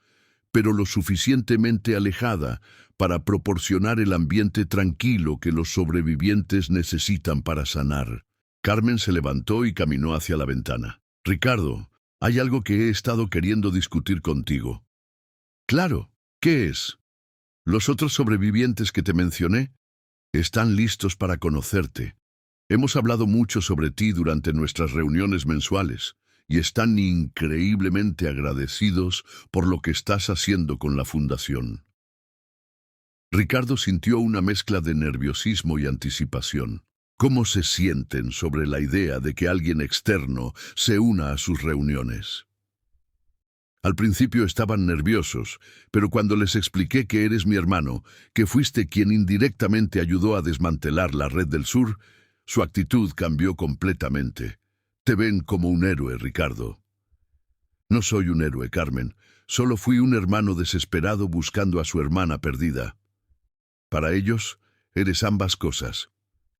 pero lo suficientemente alejada para proporcionar el ambiente tranquilo que los sobrevivientes necesitan para sanar. Carmen se levantó y caminó hacia la ventana. Ricardo, hay algo que he estado queriendo discutir contigo. Claro, ¿qué es? Los otros sobrevivientes que te mencioné están listos para conocerte. Hemos hablado mucho sobre ti durante nuestras reuniones mensuales y están increíblemente agradecidos por lo que estás haciendo con la fundación. Ricardo sintió una mezcla de nerviosismo y anticipación. ¿Cómo se sienten sobre la idea de que alguien externo se una a sus reuniones? Al principio estaban nerviosos, pero cuando les expliqué que eres mi hermano, que fuiste quien indirectamente ayudó a desmantelar la Red del Sur, su actitud cambió completamente. Te ven como un héroe, Ricardo. No soy un héroe, Carmen. Solo fui un hermano desesperado buscando a su hermana perdida. Para ellos, eres ambas cosas.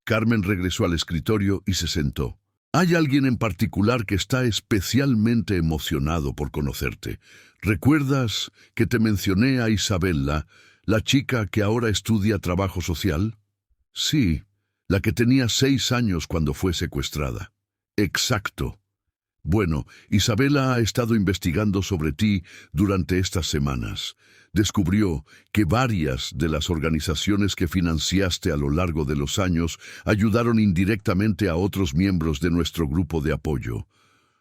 Carmen regresó al escritorio y se sentó. Hay alguien en particular que está especialmente emocionado por conocerte. ¿Recuerdas que te mencioné a Isabela, la chica que ahora estudia trabajo social? Sí, la que tenía 6 años cuando fue secuestrada. Exacto. Bueno, Isabela ha estado investigando sobre ti durante estas semanas. Descubrió que varias de las organizaciones que financiaste a lo largo de los años ayudaron indirectamente a otros miembros de nuestro grupo de apoyo.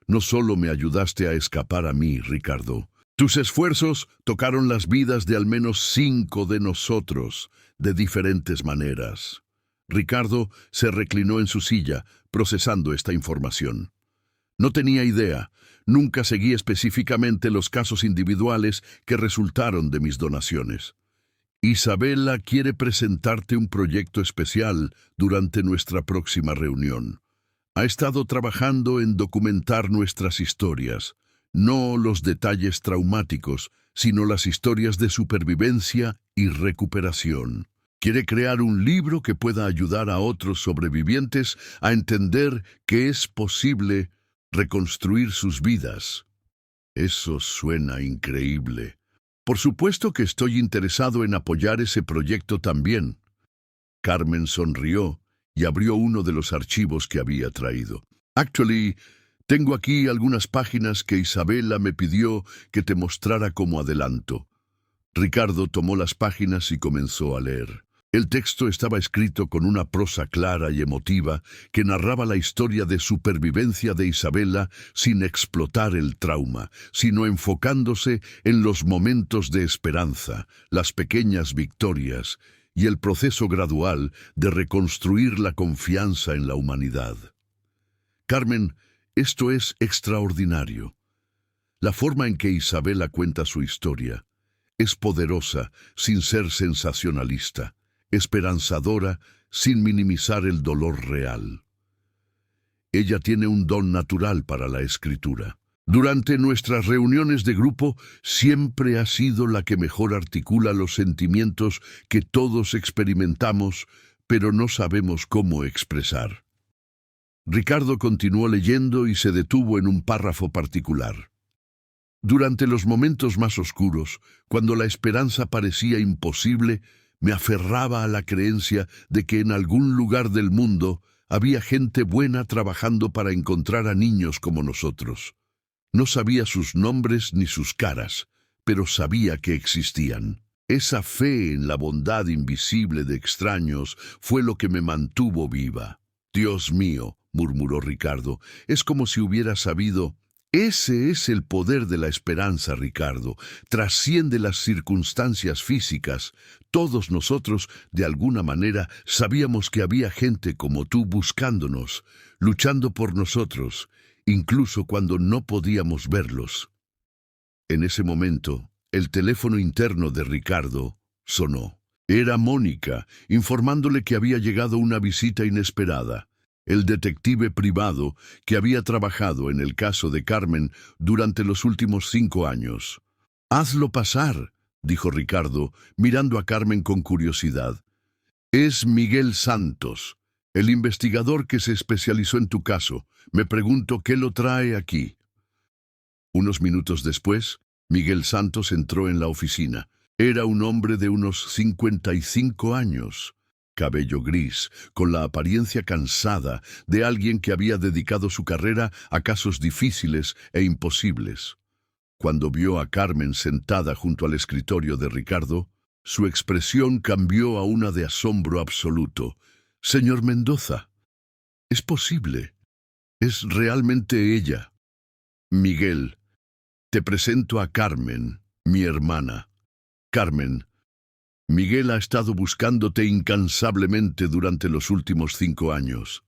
No solo me ayudaste a escapar a mí, Ricardo. Tus esfuerzos tocaron las vidas de al menos 5 de nosotros, de diferentes maneras. Ricardo se reclinó en su silla, procesando esta información. No tenía idea. Nunca seguí específicamente los casos individuales que resultaron de mis donaciones. Isabela quiere presentarte un proyecto especial durante nuestra próxima reunión. Ha estado trabajando en documentar nuestras historias, no los detalles traumáticos, sino las historias de supervivencia y recuperación. Quiere crear un libro que pueda ayudar a otros sobrevivientes a entender que es posible reconstruir sus vidas. Eso suena increíble. Por supuesto que estoy interesado en apoyar ese proyecto también. Carmen sonrió y abrió uno de los archivos que había traído. Tengo aquí algunas páginas que Isabela me pidió que te mostrara como adelanto. Ricardo tomó las páginas y comenzó a leer. El texto estaba escrito con una prosa clara y emotiva que narraba la historia de supervivencia de Isabela sin explotar el trauma, sino enfocándose en los momentos de esperanza, las pequeñas victorias y el proceso gradual de reconstruir la confianza en la humanidad. Carmen, esto es extraordinario. La forma en que Isabela cuenta su historia es poderosa sin ser sensacionalista, esperanzadora sin minimizar el dolor real. Ella tiene un don natural para la escritura. Durante nuestras reuniones de grupo siempre ha sido la que mejor articula los sentimientos que todos experimentamos, pero no sabemos cómo expresar. Ricardo continuó leyendo y se detuvo en un párrafo particular. Durante los momentos más oscuros, cuando la esperanza parecía imposible, me aferraba a la creencia de que en algún lugar del mundo había gente buena trabajando para encontrar a niños como nosotros. No sabía sus nombres ni sus caras, pero sabía que existían. Esa fe en la bondad invisible de extraños fue lo que me mantuvo viva. Dios mío, murmuró Ricardo. Es como si hubiera sabido. Ese es el poder de la esperanza, Ricardo. Trasciende las circunstancias físicas. Todos nosotros, de alguna manera, sabíamos que había gente como tú buscándonos, luchando por nosotros, incluso cuando no podíamos verlos. En ese momento, el teléfono interno de Ricardo sonó. Era Mónica, informándole que había llegado una visita inesperada. El detective privado que había trabajado en el caso de Carmen durante los últimos 5 años. «Hazlo pasar», dijo Ricardo, mirando a Carmen con curiosidad. «Es Miguel Santos, el investigador que se especializó en tu caso. Me pregunto qué lo trae aquí». Unos minutos después, Miguel Santos entró en la oficina. Era un hombre de unos 55 años. Cabello gris, con la apariencia cansada de alguien que había dedicado su carrera a casos difíciles e imposibles. Cuando vio a Carmen sentada junto al escritorio de Ricardo, su expresión cambió a una de asombro absoluto. «Señor Mendoza, es posible. Es realmente ella». «Miguel, te presento a Carmen, mi hermana». «Carmen, Miguel ha estado buscándote incansablemente durante los últimos 5 años».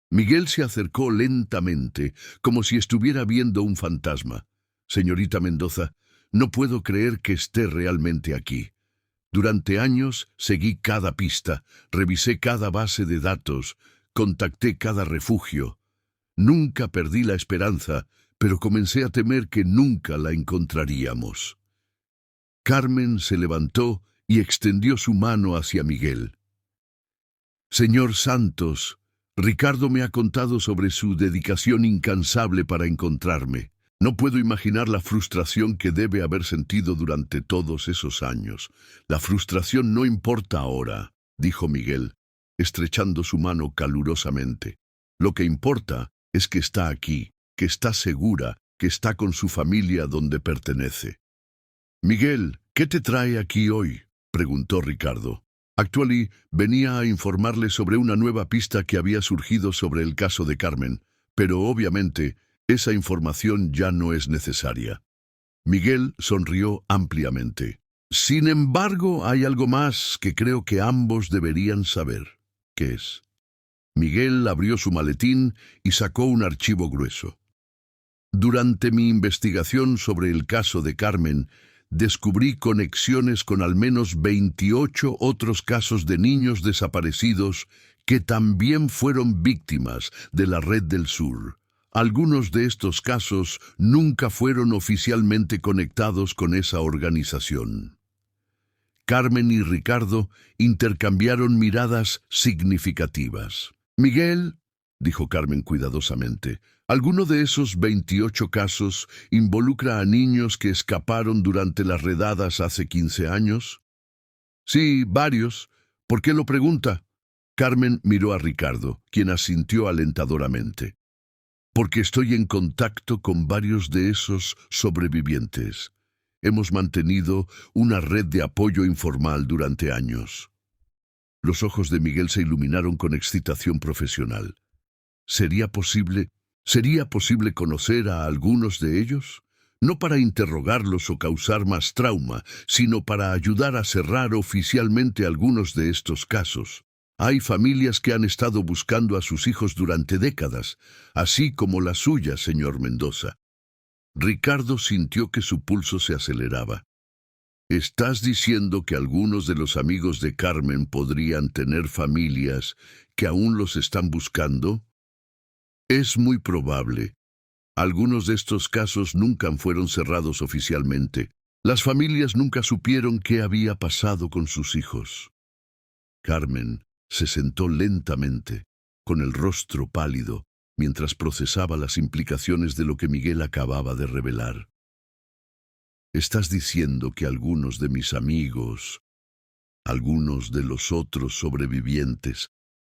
Miguel se acercó lentamente, como si estuviera viendo un fantasma. «Señorita Mendoza, no puedo creer que esté realmente aquí. Durante años seguí cada pista, revisé cada base de datos, contacté cada refugio. Nunca perdí la esperanza, pero comencé a temer que nunca la encontraríamos». Carmen se levantó y extendió su mano hacia Miguel. «Señor Santos, Ricardo me ha contado sobre su dedicación incansable para encontrarme. No puedo imaginar la frustración que debe haber sentido durante todos esos años. La frustración no importa ahora», dijo Miguel, estrechando su mano calurosamente. «Lo que importa es que está aquí, que está segura, que está con su familia donde pertenece». «Miguel, ¿qué te trae aquí hoy?», preguntó Ricardo. «Actually, venía a informarle sobre una nueva pista que había surgido sobre el caso de Carmen, pero obviamente esa información ya no es necesaria». Miguel sonrió ampliamente. «Sin embargo, hay algo más que creo que ambos deberían saber». «¿Qué es?». Miguel abrió su maletín y sacó un archivo grueso. «Durante mi investigación sobre el caso de Carmen, descubrí conexiones con al menos 28 otros casos de niños desaparecidos que también fueron víctimas de la Red del Sur. Algunos de estos casos nunca fueron oficialmente conectados con esa organización». Carmen y Ricardo intercambiaron miradas significativas. «Miguel», dijo Carmen cuidadosamente, ¿alguno de esos 28 casos involucra a niños que escaparon durante las redadas hace 15 años? «Sí, varios. ¿Por qué lo pregunta?». Carmen miró a Ricardo, quien asintió alentadoramente. «Porque estoy en contacto con varios de esos sobrevivientes. Hemos mantenido una red de apoyo informal durante años». Los ojos de Miguel se iluminaron con excitación profesional. ¿Sería posible conocer a algunos de ellos? No para interrogarlos o causar más trauma, sino para ayudar a cerrar oficialmente algunos de estos casos. Hay familias que han estado buscando a sus hijos durante décadas, así como la suya, señor Mendoza. Ricardo sintió que su pulso se aceleraba. «¿Estás diciendo que algunos de los amigos de Carmen podrían tener familias que aún los están buscando?» «Es muy probable. Algunos de estos casos nunca fueron cerrados oficialmente. Las familias nunca supieron qué había pasado con sus hijos». Carmen se sentó lentamente, con el rostro pálido, mientras procesaba las implicaciones de lo que Miguel acababa de revelar. «¿Estás diciendo que algunos de mis amigos, algunos de los otros sobrevivientes,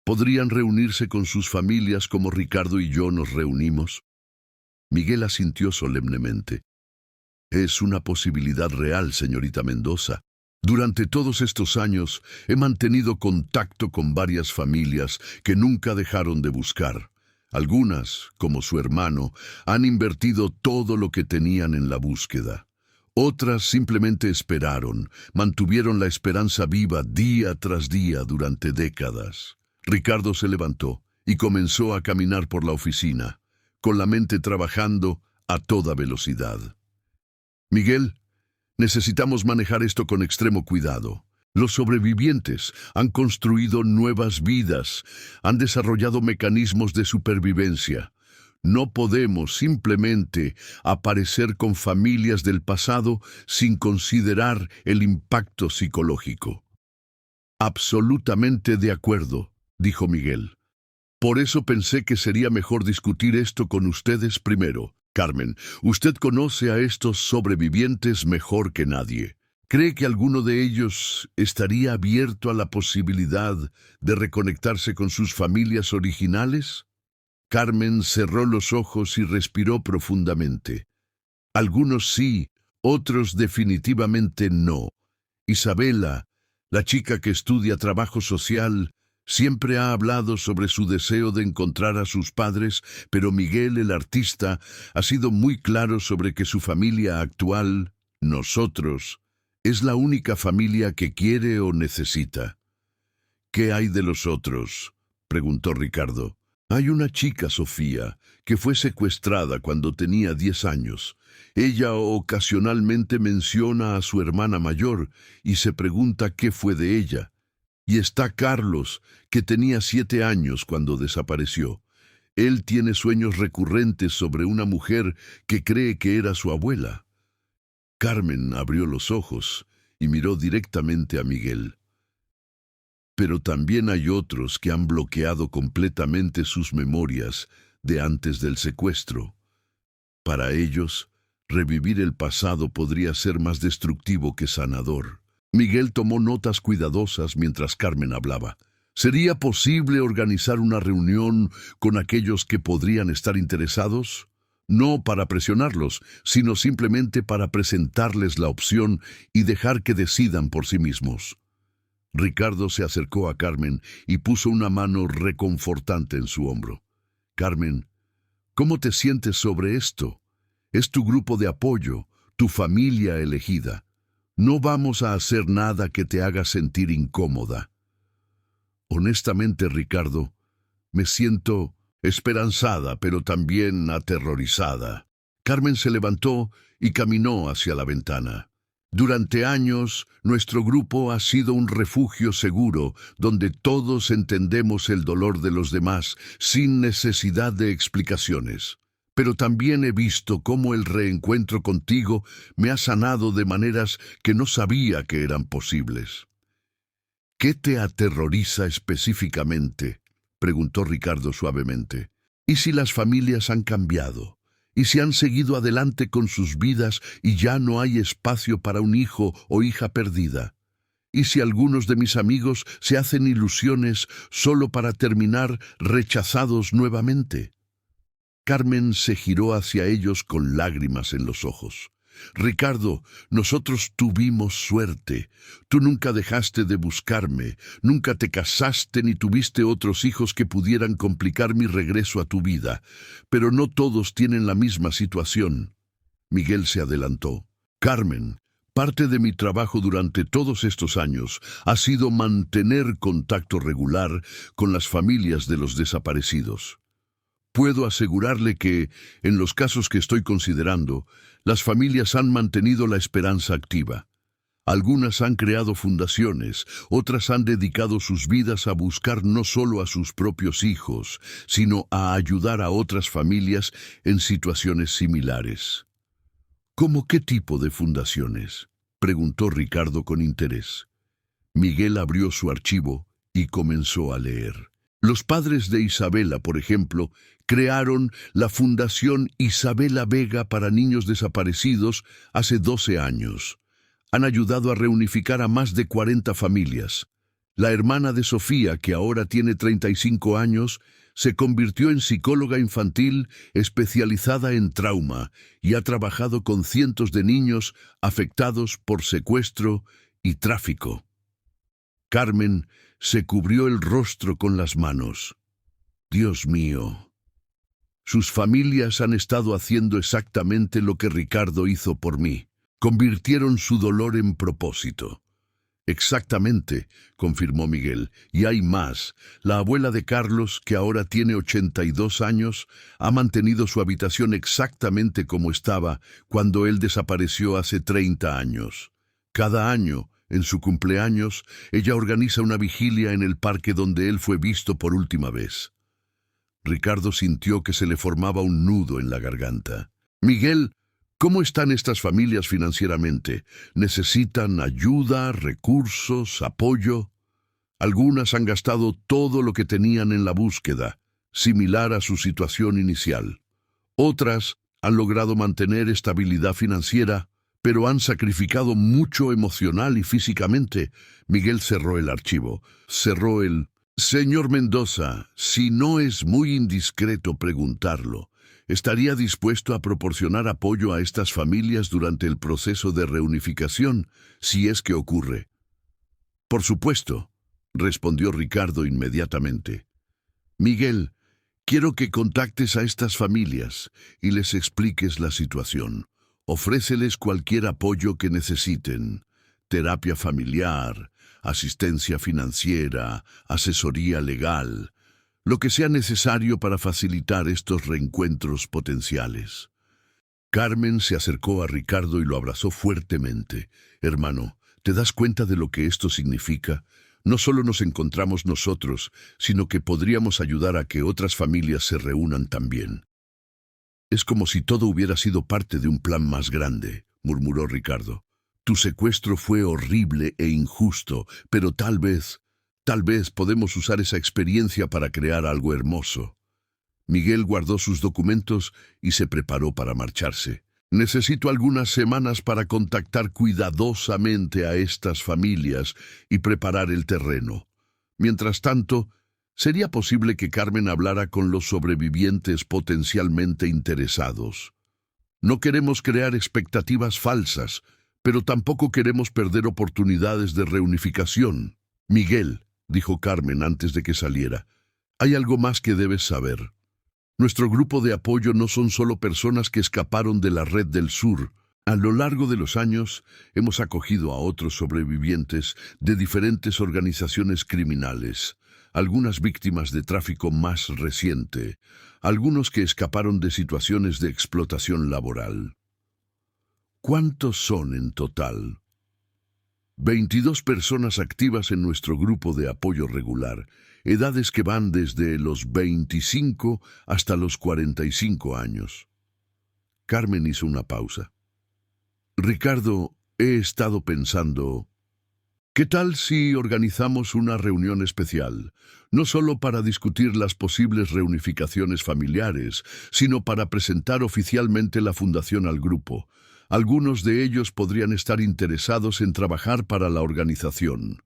podrían reunirse con sus familias como Ricardo y yo nos reunimos?» Miguel asintió solemnemente. «Es una posibilidad real, señorita Mendoza. Durante todos estos años he mantenido contacto con varias familias que nunca dejaron de buscar. Algunas, como su hermano, han invertido todo lo que tenían en la búsqueda. Otras simplemente esperaron, mantuvieron la esperanza viva día tras día durante décadas. Ricardo se levantó y comenzó a caminar por la oficina, con la mente trabajando a toda velocidad. Miguel, necesitamos manejar esto con extremo cuidado. Los sobrevivientes han construido nuevas vidas, han desarrollado mecanismos de supervivencia. No podemos simplemente aparecer con familias del pasado sin considerar el impacto psicológico. Absolutamente de acuerdo, dijo Miguel. Por eso pensé que sería mejor discutir esto con ustedes primero. Carmen, usted conoce a estos sobrevivientes mejor que nadie. ¿Cree que alguno de ellos estaría abierto a la posibilidad de reconectarse con sus familias originales? Carmen cerró los ojos y respiró profundamente. Algunos sí, otros definitivamente no. Isabela, la chica que estudia trabajo social, siempre ha hablado sobre su deseo de encontrar a sus padres, pero Miguel, el artista, ha sido muy claro sobre que su familia actual, nosotros, es la única familia que quiere o necesita. ¿Qué hay de los otros?, preguntó Ricardo. Hay una chica, Sofía, que fue secuestrada cuando tenía 10 años. Ella ocasionalmente menciona a su hermana mayor y se pregunta qué fue de ella. Y está Carlos, que tenía 7 años cuando desapareció. Él tiene sueños recurrentes sobre una mujer que cree que era su abuela. Carmen abrió los ojos y miró directamente a Miguel. Pero también hay otros que han bloqueado completamente sus memorias de antes del secuestro. Para ellos, revivir el pasado podría ser más destructivo que sanador. Miguel tomó notas cuidadosas mientras Carmen hablaba. ¿Sería posible organizar una reunión con aquellos que podrían estar interesados? No para presionarlos, sino simplemente para presentarles la opción y dejar que decidan por sí mismos. Ricardo se acercó a Carmen y puso una mano reconfortante en su hombro. Carmen, ¿cómo te sientes sobre esto? Es tu grupo de apoyo, tu familia elegida. No vamos a hacer nada que te haga sentir incómoda. Honestamente, Ricardo, me siento esperanzada, pero también aterrorizada. Carmen se levantó y caminó hacia la ventana. Durante años, nuestro grupo ha sido un refugio seguro donde todos entendemos el dolor de los demás sin necesidad de explicaciones. Pero también he visto cómo el reencuentro contigo me ha sanado de maneras que no sabía que eran posibles. ¿Qué te aterroriza específicamente?, preguntó Ricardo suavemente. ¿Y si las familias han cambiado? ¿Y si han seguido adelante con sus vidas y ya no hay espacio para un hijo o hija perdida? ¿Y si algunos de mis amigos se hacen ilusiones solo para terminar rechazados nuevamente? Carmen se giró hacia ellos con lágrimas en los ojos. Ricardo, nosotros tuvimos suerte. Tú nunca dejaste de buscarme, nunca te casaste ni tuviste otros hijos que pudieran complicar mi regreso a tu vida. Pero no todos tienen la misma situación. Miguel se adelantó. Carmen, parte de mi trabajo durante todos estos años ha sido mantener contacto regular con las familias de los desaparecidos. Puedo asegurarle que, en los casos que estoy considerando, las familias han mantenido la esperanza activa. Algunas han creado fundaciones, otras han dedicado sus vidas a buscar no solo a sus propios hijos, sino a ayudar a otras familias en situaciones similares. ¿Cómo qué tipo de fundaciones?, preguntó Ricardo con interés. Miguel abrió su archivo y comenzó a leer. Los padres de Isabela, por ejemplo, crearon la Fundación Isabela Vega para Niños Desaparecidos hace 12 años. Han ayudado a reunificar a más de 40 familias. La hermana de Sofía, que ahora tiene 35 años, se convirtió en psicóloga infantil especializada en trauma y ha trabajado con cientos de niños afectados por secuestro y tráfico. Carmen se cubrió el rostro con las manos. Dios mío, Sus familias han estado haciendo exactamente lo que Ricardo hizo por mí. Convirtieron su dolor en propósito. Exactamente, confirmó Miguel. Y hay más. La abuela de Carlos, que ahora tiene 82 años, ha mantenido su habitación exactamente como estaba cuando él desapareció hace 30 años. Cada año, en su cumpleaños, ella organiza una vigilia en el parque donde él fue visto por última vez. Ricardo sintió que se le formaba un nudo en la garganta. Miguel, ¿cómo están estas familias financieramente? ¿Necesitan ayuda, recursos, apoyo? Algunas han gastado todo lo que tenían en la búsqueda, similar a su situación inicial. Otras han logrado mantener estabilidad financiera, pero han sacrificado mucho emocional y físicamente. Miguel cerró el archivo. Señor Mendoza, si no es muy indiscreto preguntarlo, ¿estaría dispuesto a proporcionar apoyo a estas familias durante el proceso de reunificación, si es que ocurre? Por supuesto, respondió Ricardo inmediatamente. Miguel, quiero que contactes a estas familias y les expliques la situación. Ofréceles cualquier apoyo que necesiten: terapia familiar, asistencia financiera, asesoría legal, lo que sea necesario para facilitar estos reencuentros potenciales. Carmen se acercó a Ricardo y lo abrazó fuertemente. Hermano, ¿te das cuenta de lo que esto significa? No solo nos encontramos nosotros, sino que podríamos ayudar a que otras familias se reúnan también. Es como si todo hubiera sido parte de un plan más grande, murmuró Ricardo. Tu secuestro fue horrible e injusto, pero tal vez podemos usar esa experiencia para crear algo hermoso. Miguel guardó sus documentos y se preparó para marcharse. Necesito algunas semanas para contactar cuidadosamente a estas familias y preparar el terreno. Mientras tanto, ¿sería posible que Carmen hablara con los sobrevivientes potencialmente interesados? No queremos crear expectativas falsas, pero tampoco queremos perder oportunidades de reunificación. Miguel, dijo Carmen antes de que saliera, hay algo más que debes saber. Nuestro grupo de apoyo no son solo personas que escaparon de la Red del Sur. A lo largo de los años, hemos acogido a otros sobrevivientes de diferentes organizaciones criminales, algunas víctimas de tráfico más reciente, algunos que escaparon de situaciones de explotación laboral. ¿Cuántos son en total? 22 personas activas en nuestro grupo de apoyo regular, edades que van desde los 25 hasta los 45 años. Carmen hizo una pausa. Ricardo, he estado pensando, ¿qué tal si organizamos una reunión especial? No solo para discutir las posibles reunificaciones familiares, sino para presentar oficialmente la fundación al grupo. Algunos de ellos podrían estar interesados en trabajar para la organización.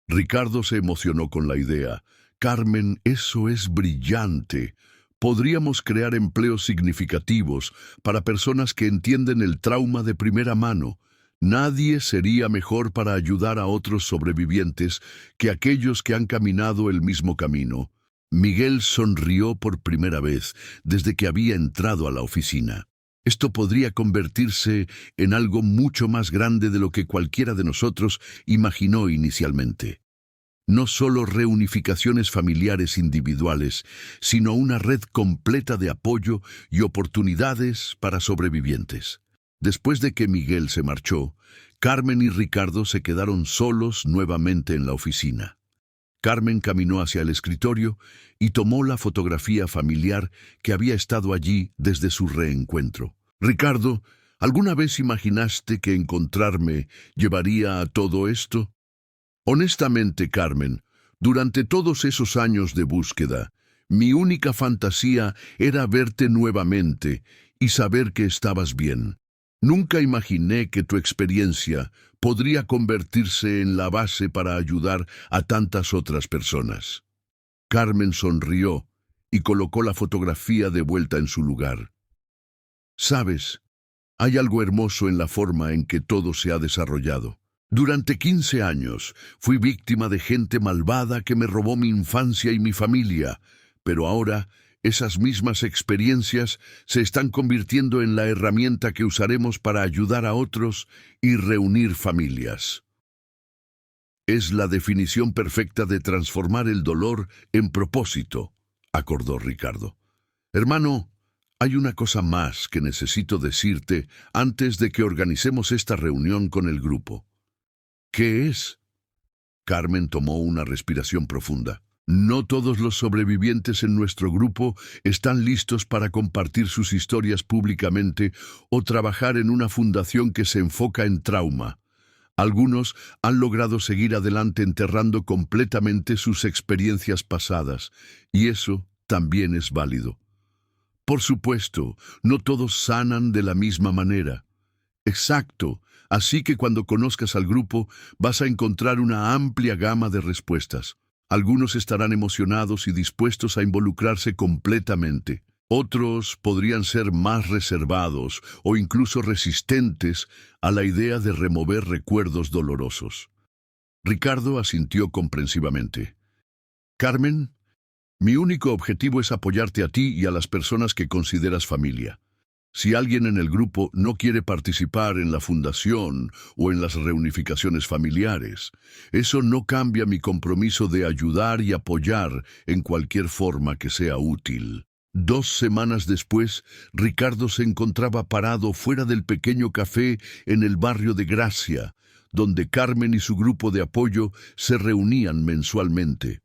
Ricardo se emocionó con la idea. Carmen, eso es brillante. Podríamos crear empleos significativos para personas que entienden el trauma de primera mano. Nadie sería mejor para ayudar a otros sobrevivientes que aquellos que han caminado el mismo camino. Miguel sonrió por primera vez desde que había entrado a la oficina. Esto podría convertirse en algo mucho más grande de lo que cualquiera de nosotros imaginó inicialmente. No solo reunificaciones familiares individuales, sino una red completa de apoyo y oportunidades para sobrevivientes. Después de que Miguel se marchó, Carmen y Ricardo se quedaron solos nuevamente en la oficina. Carmen caminó hacia el escritorio y tomó la fotografía familiar que había estado allí desde su reencuentro. Ricardo, ¿alguna vez imaginaste que encontrarme llevaría a todo esto? Honestamente, Carmen, durante todos esos años de búsqueda, mi única fantasía era verte nuevamente y saber que estabas bien. Nunca imaginé que tu experiencia podría convertirse en la base para ayudar a tantas otras personas. Carmen sonrió y colocó la fotografía de vuelta en su lugar. Sabes, hay algo hermoso en la forma en que todo se ha desarrollado. Durante 15 años fui víctima de gente malvada que me robó mi infancia y mi familia, pero ahora Esas mismas experiencias se están convirtiendo en la herramienta que usaremos para ayudar a otros y reunir familias. Es la definición perfecta de transformar el dolor en propósito, acordó Ricardo. Hermano, hay una cosa más que necesito decirte antes de que organicemos esta reunión con el grupo. ¿Qué es? Carmen tomó una respiración profunda. No todos los sobrevivientes en nuestro grupo están listos para compartir sus historias públicamente o trabajar en una fundación que se enfoca en trauma. Algunos han logrado seguir adelante enterrando completamente sus experiencias pasadas, y eso también es válido. Por supuesto, no todos sanan de la misma manera. Exacto, así que cuando conozcas al grupo vas a encontrar una amplia gama de respuestas. Algunos estarán emocionados y dispuestos a involucrarse completamente. Otros podrían ser más reservados o incluso resistentes a la idea de remover recuerdos dolorosos. Ricardo asintió comprensivamente. Carmen, mi único objetivo es apoyarte a ti y a las personas que consideras familia. Si alguien en el grupo no quiere participar en la fundación o en las reunificaciones familiares, eso no cambia mi compromiso de ayudar y apoyar en cualquier forma que sea útil. 2 semanas después, Ricardo se encontraba parado fuera del pequeño café en el barrio de Gracia, donde Carmen y su grupo de apoyo se reunían mensualmente.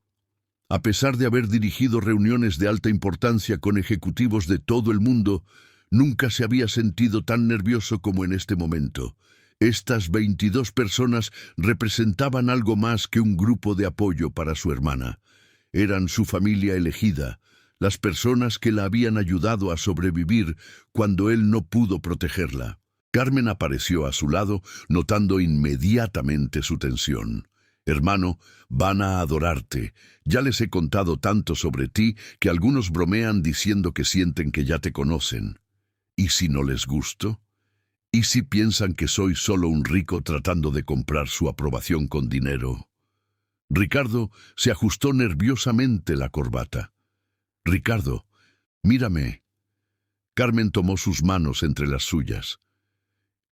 A pesar de haber dirigido reuniones de alta importancia con ejecutivos de todo el mundo, nunca se había sentido tan nervioso como en este momento. Estas 22 personas representaban algo más que un grupo de apoyo para su hermana. Eran su familia elegida, las personas que la habían ayudado a sobrevivir cuando él no pudo protegerla. Carmen apareció a su lado, notando inmediatamente su tensión. Hermano, van a adorarte. Ya les he contado tanto sobre ti que algunos bromean diciendo que sienten que ya te conocen. ¿Y si no les gusto? ¿Y si piensan que soy solo un rico tratando de comprar su aprobación con dinero? Ricardo se ajustó nerviosamente la corbata. Ricardo, mírame. Carmen tomó sus manos entre las suyas.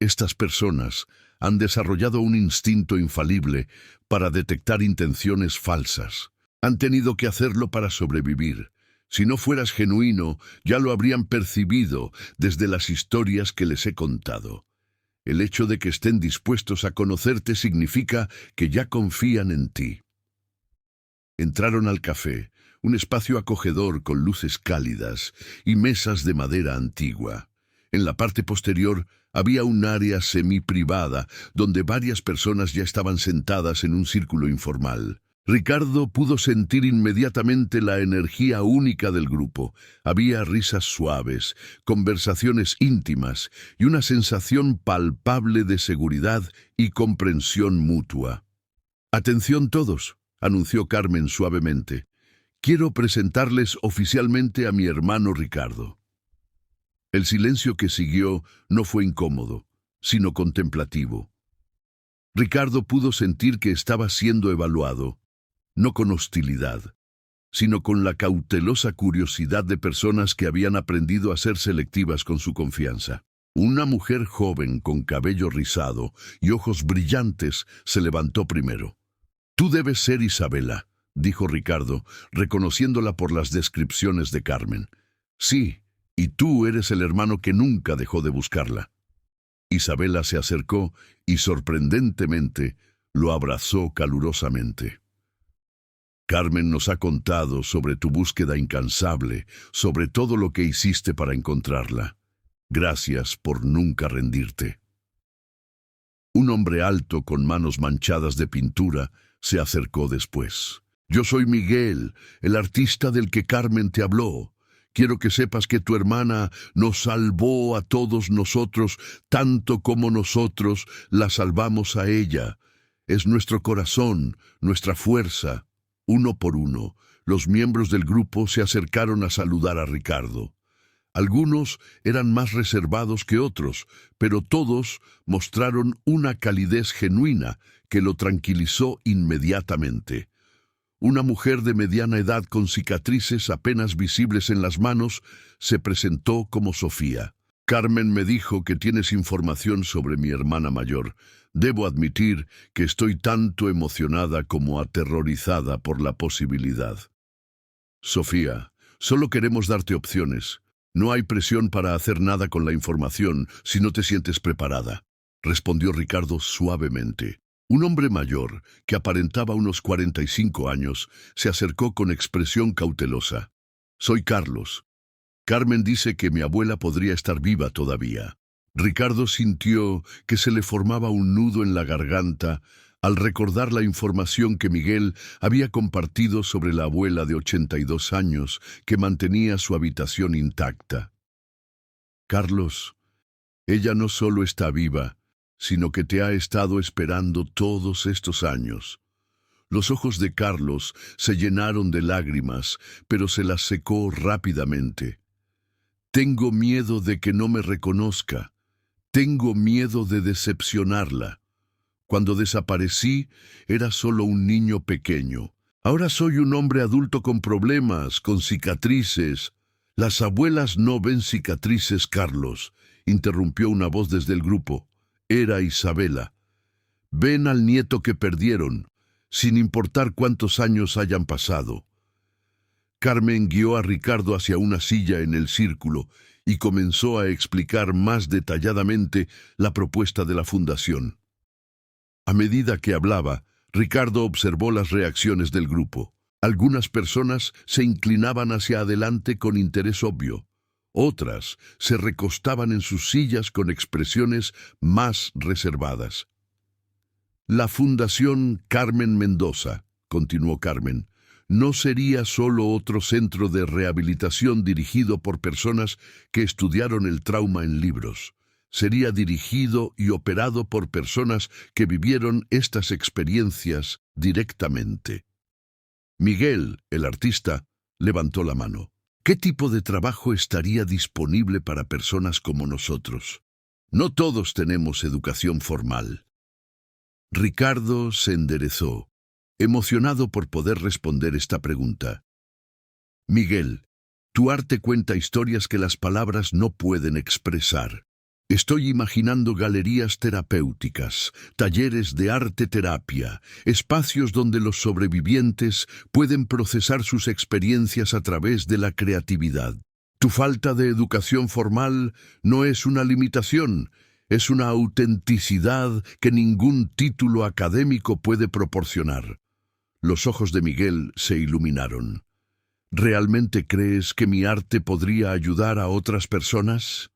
Estas personas han desarrollado un instinto infalible para detectar intenciones falsas. Han tenido que hacerlo para sobrevivir. Si no fueras genuino, ya lo habrían percibido desde las historias que les he contado. El hecho de que estén dispuestos a conocerte significa que ya confían en ti. Entraron al café, un espacio acogedor con luces cálidas y mesas de madera antigua. En la parte posterior había un área semi-privada donde varias personas ya estaban sentadas en un círculo informal. Ricardo pudo sentir inmediatamente la energía única del grupo. Había risas suaves, conversaciones íntimas y una sensación palpable de seguridad y comprensión mutua. «Atención todos», anunció Carmen suavemente. «Quiero presentarles oficialmente a mi hermano Ricardo». El silencio que siguió no fue incómodo, sino contemplativo. Ricardo pudo sentir que estaba siendo evaluado, no con hostilidad, sino con la cautelosa curiosidad de personas que habían aprendido a ser selectivas con su confianza. Una mujer joven con cabello rizado y ojos brillantes se levantó primero. «Tú debes ser Isabela», dijo Ricardo, reconociéndola por las descripciones de Carmen. «Sí, y tú eres el hermano que nunca dejó de buscarla». Isabela se acercó y, sorprendentemente, lo abrazó calurosamente. «Carmen nos ha contado sobre tu búsqueda incansable, sobre todo lo que hiciste para encontrarla. Gracias por nunca rendirte». Un hombre alto con manos manchadas de pintura se acercó después. «Yo soy Miguel, el artista del que Carmen te habló. Quiero que sepas que tu hermana nos salvó a todos nosotros, tanto como nosotros la salvamos a ella. Es nuestro corazón, nuestra fuerza». Uno por uno, los miembros del grupo se acercaron a saludar a Ricardo. Algunos eran más reservados que otros, pero todos mostraron una calidez genuina que lo tranquilizó inmediatamente. Una mujer de mediana edad con cicatrices apenas visibles en las manos se presentó como Sofía. Carmen me dijo que tienes información sobre mi hermana mayor. Debo admitir que estoy tanto emocionada como aterrorizada por la posibilidad. Sofía, solo queremos darte opciones. No hay presión para hacer nada con la información si no te sientes preparada, respondió Ricardo suavemente. Un hombre mayor, que aparentaba unos 45 años, se acercó con expresión cautelosa. Soy Carlos. Carmen dice que mi abuela podría estar viva todavía. Ricardo sintió que se le formaba un nudo en la garganta al recordar la información que Miguel había compartido sobre la abuela de 82 años que mantenía su habitación intacta. Carlos, ella no solo está viva, sino que te ha estado esperando todos estos años. Los ojos de Carlos se llenaron de lágrimas, pero se las secó rápidamente. Tengo miedo de que no me reconozca. Tengo miedo de decepcionarla. Cuando desaparecí, era solo un niño pequeño. Ahora soy un hombre adulto con problemas, con cicatrices. Las abuelas no ven cicatrices, Carlos, interrumpió una voz desde el grupo. Era Isabela. Ven al nieto que perdieron, sin importar cuántos años hayan pasado. Carmen guió a Ricardo hacia una silla en el círculo y comenzó a explicar más detalladamente la propuesta de la fundación. A medida que hablaba, Ricardo observó las reacciones del grupo. Algunas personas se inclinaban hacia adelante con interés obvio. Otras se recostaban en sus sillas con expresiones más reservadas. La Fundación Carmen Mendoza, continuó Carmen, no sería solo otro centro de rehabilitación dirigido por personas que estudiaron el trauma en libros. Sería dirigido y operado por personas que vivieron estas experiencias directamente. Miguel, el artista, levantó la mano. ¿Qué tipo de trabajo estaría disponible para personas como nosotros? No todos tenemos educación formal. Ricardo se enderezó, emocionado por poder responder esta pregunta. Miguel, tu arte cuenta historias que las palabras no pueden expresar. Estoy imaginando galerías terapéuticas, talleres de arte-terapia, espacios donde los sobrevivientes pueden procesar sus experiencias a través de la creatividad. Tu falta de educación formal no es una limitación, es una autenticidad que ningún título académico puede proporcionar. Los ojos de Miguel se iluminaron. ¿Realmente crees que mi arte podría ayudar a otras personas?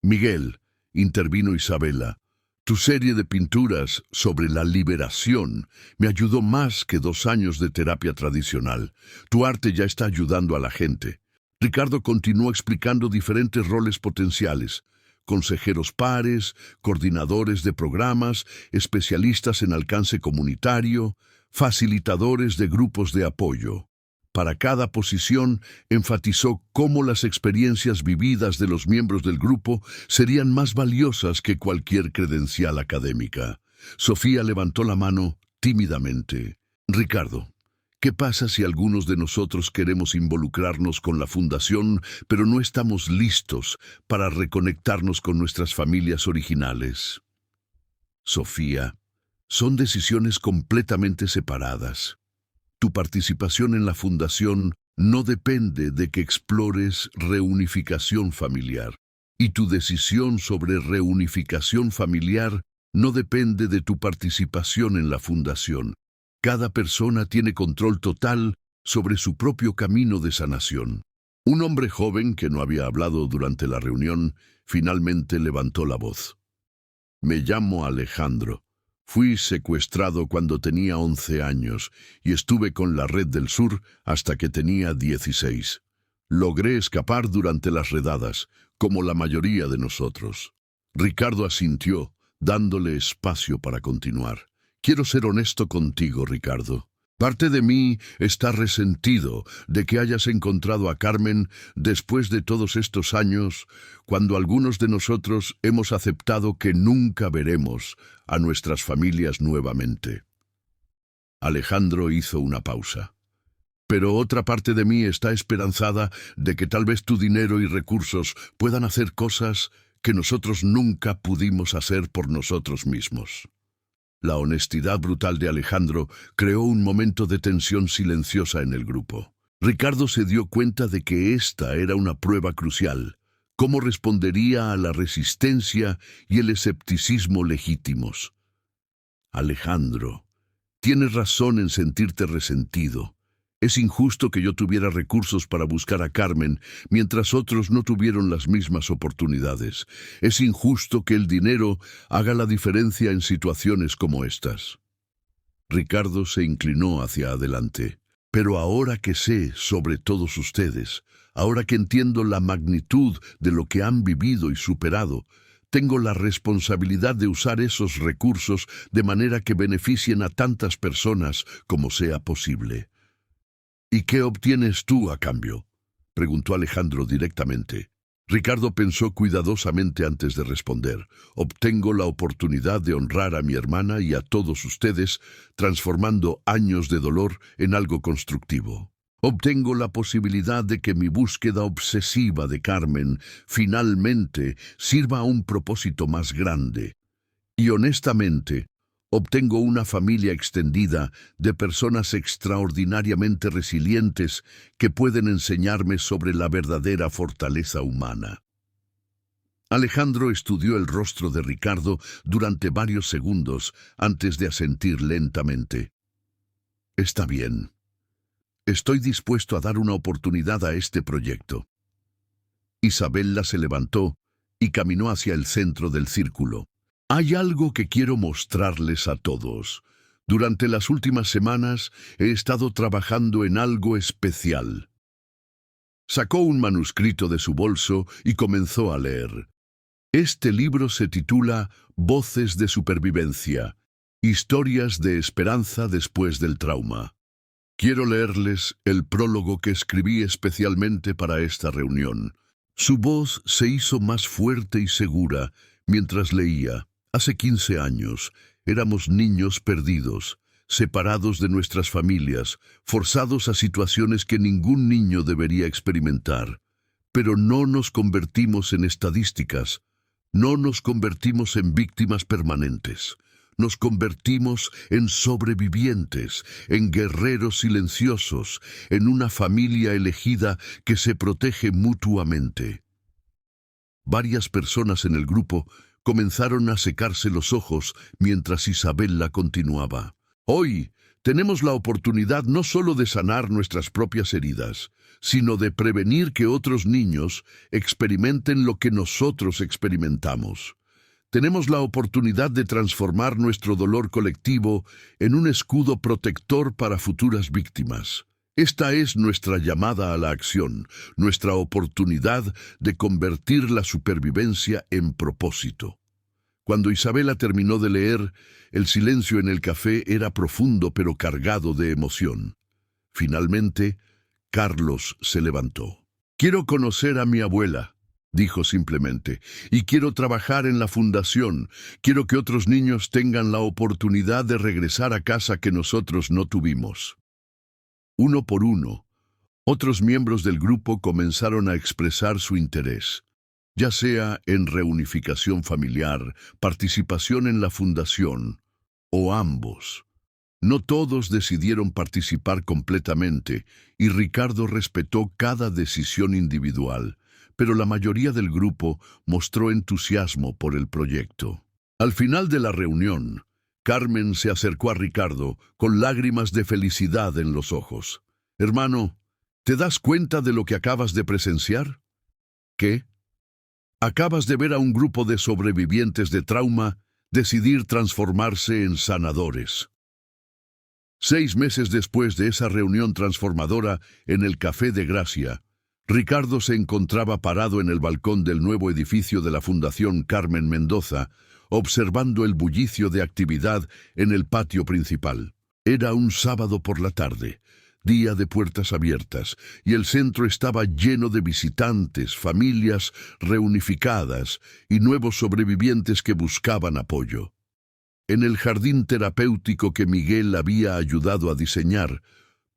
Miguel, intervino Isabela, tu serie de pinturas sobre la liberación me ayudó más que 2 años de terapia tradicional. Tu arte ya está ayudando a la gente. Ricardo continuó explicando diferentes roles potenciales: consejeros pares, coordinadores de programas, especialistas en alcance comunitario, facilitadores de grupos de apoyo. Para cada posición, enfatizó cómo las experiencias vividas de los miembros del grupo serían más valiosas que cualquier credencial académica. Sofía levantó la mano tímidamente. Ricardo, ¿qué pasa si algunos de nosotros queremos involucrarnos con la fundación, pero no estamos listos para reconectarnos con nuestras familias originales? Sofía, son decisiones completamente separadas. Tu participación en la fundación no depende de que explores reunificación familiar, y tu decisión sobre reunificación familiar no depende de tu participación en la fundación. Cada persona tiene control total sobre su propio camino de sanación. Un hombre joven que no había hablado durante la reunión finalmente levantó la voz. Me llamo Alejandro. Fui secuestrado cuando tenía 11 años y estuve con la Red del Sur hasta que tenía 16. Logré escapar durante las redadas, como la mayoría de nosotros. Ricardo asintió, dándole espacio para continuar. Quiero ser honesto contigo, Ricardo. Parte de mí está resentido de que hayas encontrado a Carmen después de todos estos años, cuando algunos de nosotros hemos aceptado que nunca veremos a nuestras familias nuevamente. Alejandro hizo una pausa. Pero otra parte de mí está esperanzada de que tal vez tu dinero y recursos puedan hacer cosas que nosotros nunca pudimos hacer por nosotros mismos. La honestidad brutal de Alejandro creó un momento de tensión silenciosa en el grupo. Ricardo se dio cuenta de que esta era una prueba crucial. ¿Cómo respondería a la resistencia y el escepticismo legítimos? Alejandro, tienes razón en sentirte resentido. Es injusto que yo tuviera recursos para buscar a Carmen, mientras otros no tuvieron las mismas oportunidades. Es injusto que el dinero haga la diferencia en situaciones como estas. Ricardo se inclinó hacia adelante. Pero ahora que sé sobre todos ustedes, ahora que entiendo la magnitud de lo que han vivido y superado, tengo la responsabilidad de usar esos recursos de manera que beneficien a tantas personas como sea posible. ¿Y qué obtienes tú a cambio?, preguntó Alejandro directamente. Ricardo pensó cuidadosamente antes de responder. Obtengo la oportunidad de honrar a mi hermana y a todos ustedes, transformando años de dolor en algo constructivo. Obtengo la posibilidad de que mi búsqueda obsesiva de Carmen finalmente sirva a un propósito más grande. Y honestamente, obtengo una familia extendida de personas extraordinariamente resilientes que pueden enseñarme sobre la verdadera fortaleza humana. Alejandro estudió el rostro de Ricardo durante varios segundos antes de asentir lentamente. Está bien. Estoy dispuesto a dar una oportunidad a este proyecto. Isabella se levantó y caminó hacia el centro del círculo. Hay algo que quiero mostrarles a todos. Durante las últimas semanas he estado trabajando en algo especial. Sacó un manuscrito de su bolso y comenzó a leer. Este libro se titula Voces de Supervivencia, Historias de Esperanza después del trauma. Quiero leerles el prólogo que escribí especialmente para esta reunión. Su voz se hizo más fuerte y segura mientras leía. Hace 15 años, éramos niños perdidos, separados de nuestras familias, forzados a situaciones que ningún niño debería experimentar. Pero no nos convertimos en estadísticas, no nos convertimos en víctimas permanentes. Nos convertimos en sobrevivientes, en guerreros silenciosos, en una familia elegida que se protege mutuamente. Varias personas en el grupo comenzaron a secarse los ojos mientras Isabella continuaba. Hoy tenemos la oportunidad no solo de sanar nuestras propias heridas, sino de prevenir que otros niños experimenten lo que nosotros experimentamos. Tenemos la oportunidad de transformar nuestro dolor colectivo en un escudo protector para futuras víctimas. Esta es nuestra llamada a la acción, nuestra oportunidad de convertir la supervivencia en propósito. Cuando Isabella terminó de leer, el silencio en el café era profundo pero cargado de emoción. Finalmente, Carlos se levantó. «Quiero conocer a mi abuela», dijo simplemente, «y quiero trabajar en la fundación. Quiero que otros niños tengan la oportunidad de regresar a casa que nosotros no tuvimos». Uno por uno, otros miembros del grupo comenzaron a expresar su interés, ya sea en reunificación familiar, participación en la fundación, o ambos. No todos decidieron participar completamente, y Ricardo respetó cada decisión individual, pero la mayoría del grupo mostró entusiasmo por el proyecto. Al final de la reunión, Carmen se acercó a Ricardo con lágrimas de felicidad en los ojos. «Hermano, ¿te das cuenta de lo que acabas de presenciar?» «¿Qué?» «Acabas de ver a un grupo de sobrevivientes de trauma decidir transformarse en sanadores». 6 meses después de esa reunión transformadora en el Café de Gracia, Ricardo se encontraba parado en el balcón del nuevo edificio de la Fundación Carmen Mendoza, observando el bullicio de actividad en el patio principal. Era un sábado por la tarde, día de puertas abiertas, y el centro estaba lleno de visitantes, familias reunificadas y nuevos sobrevivientes que buscaban apoyo. En el jardín terapéutico que Miguel había ayudado a diseñar,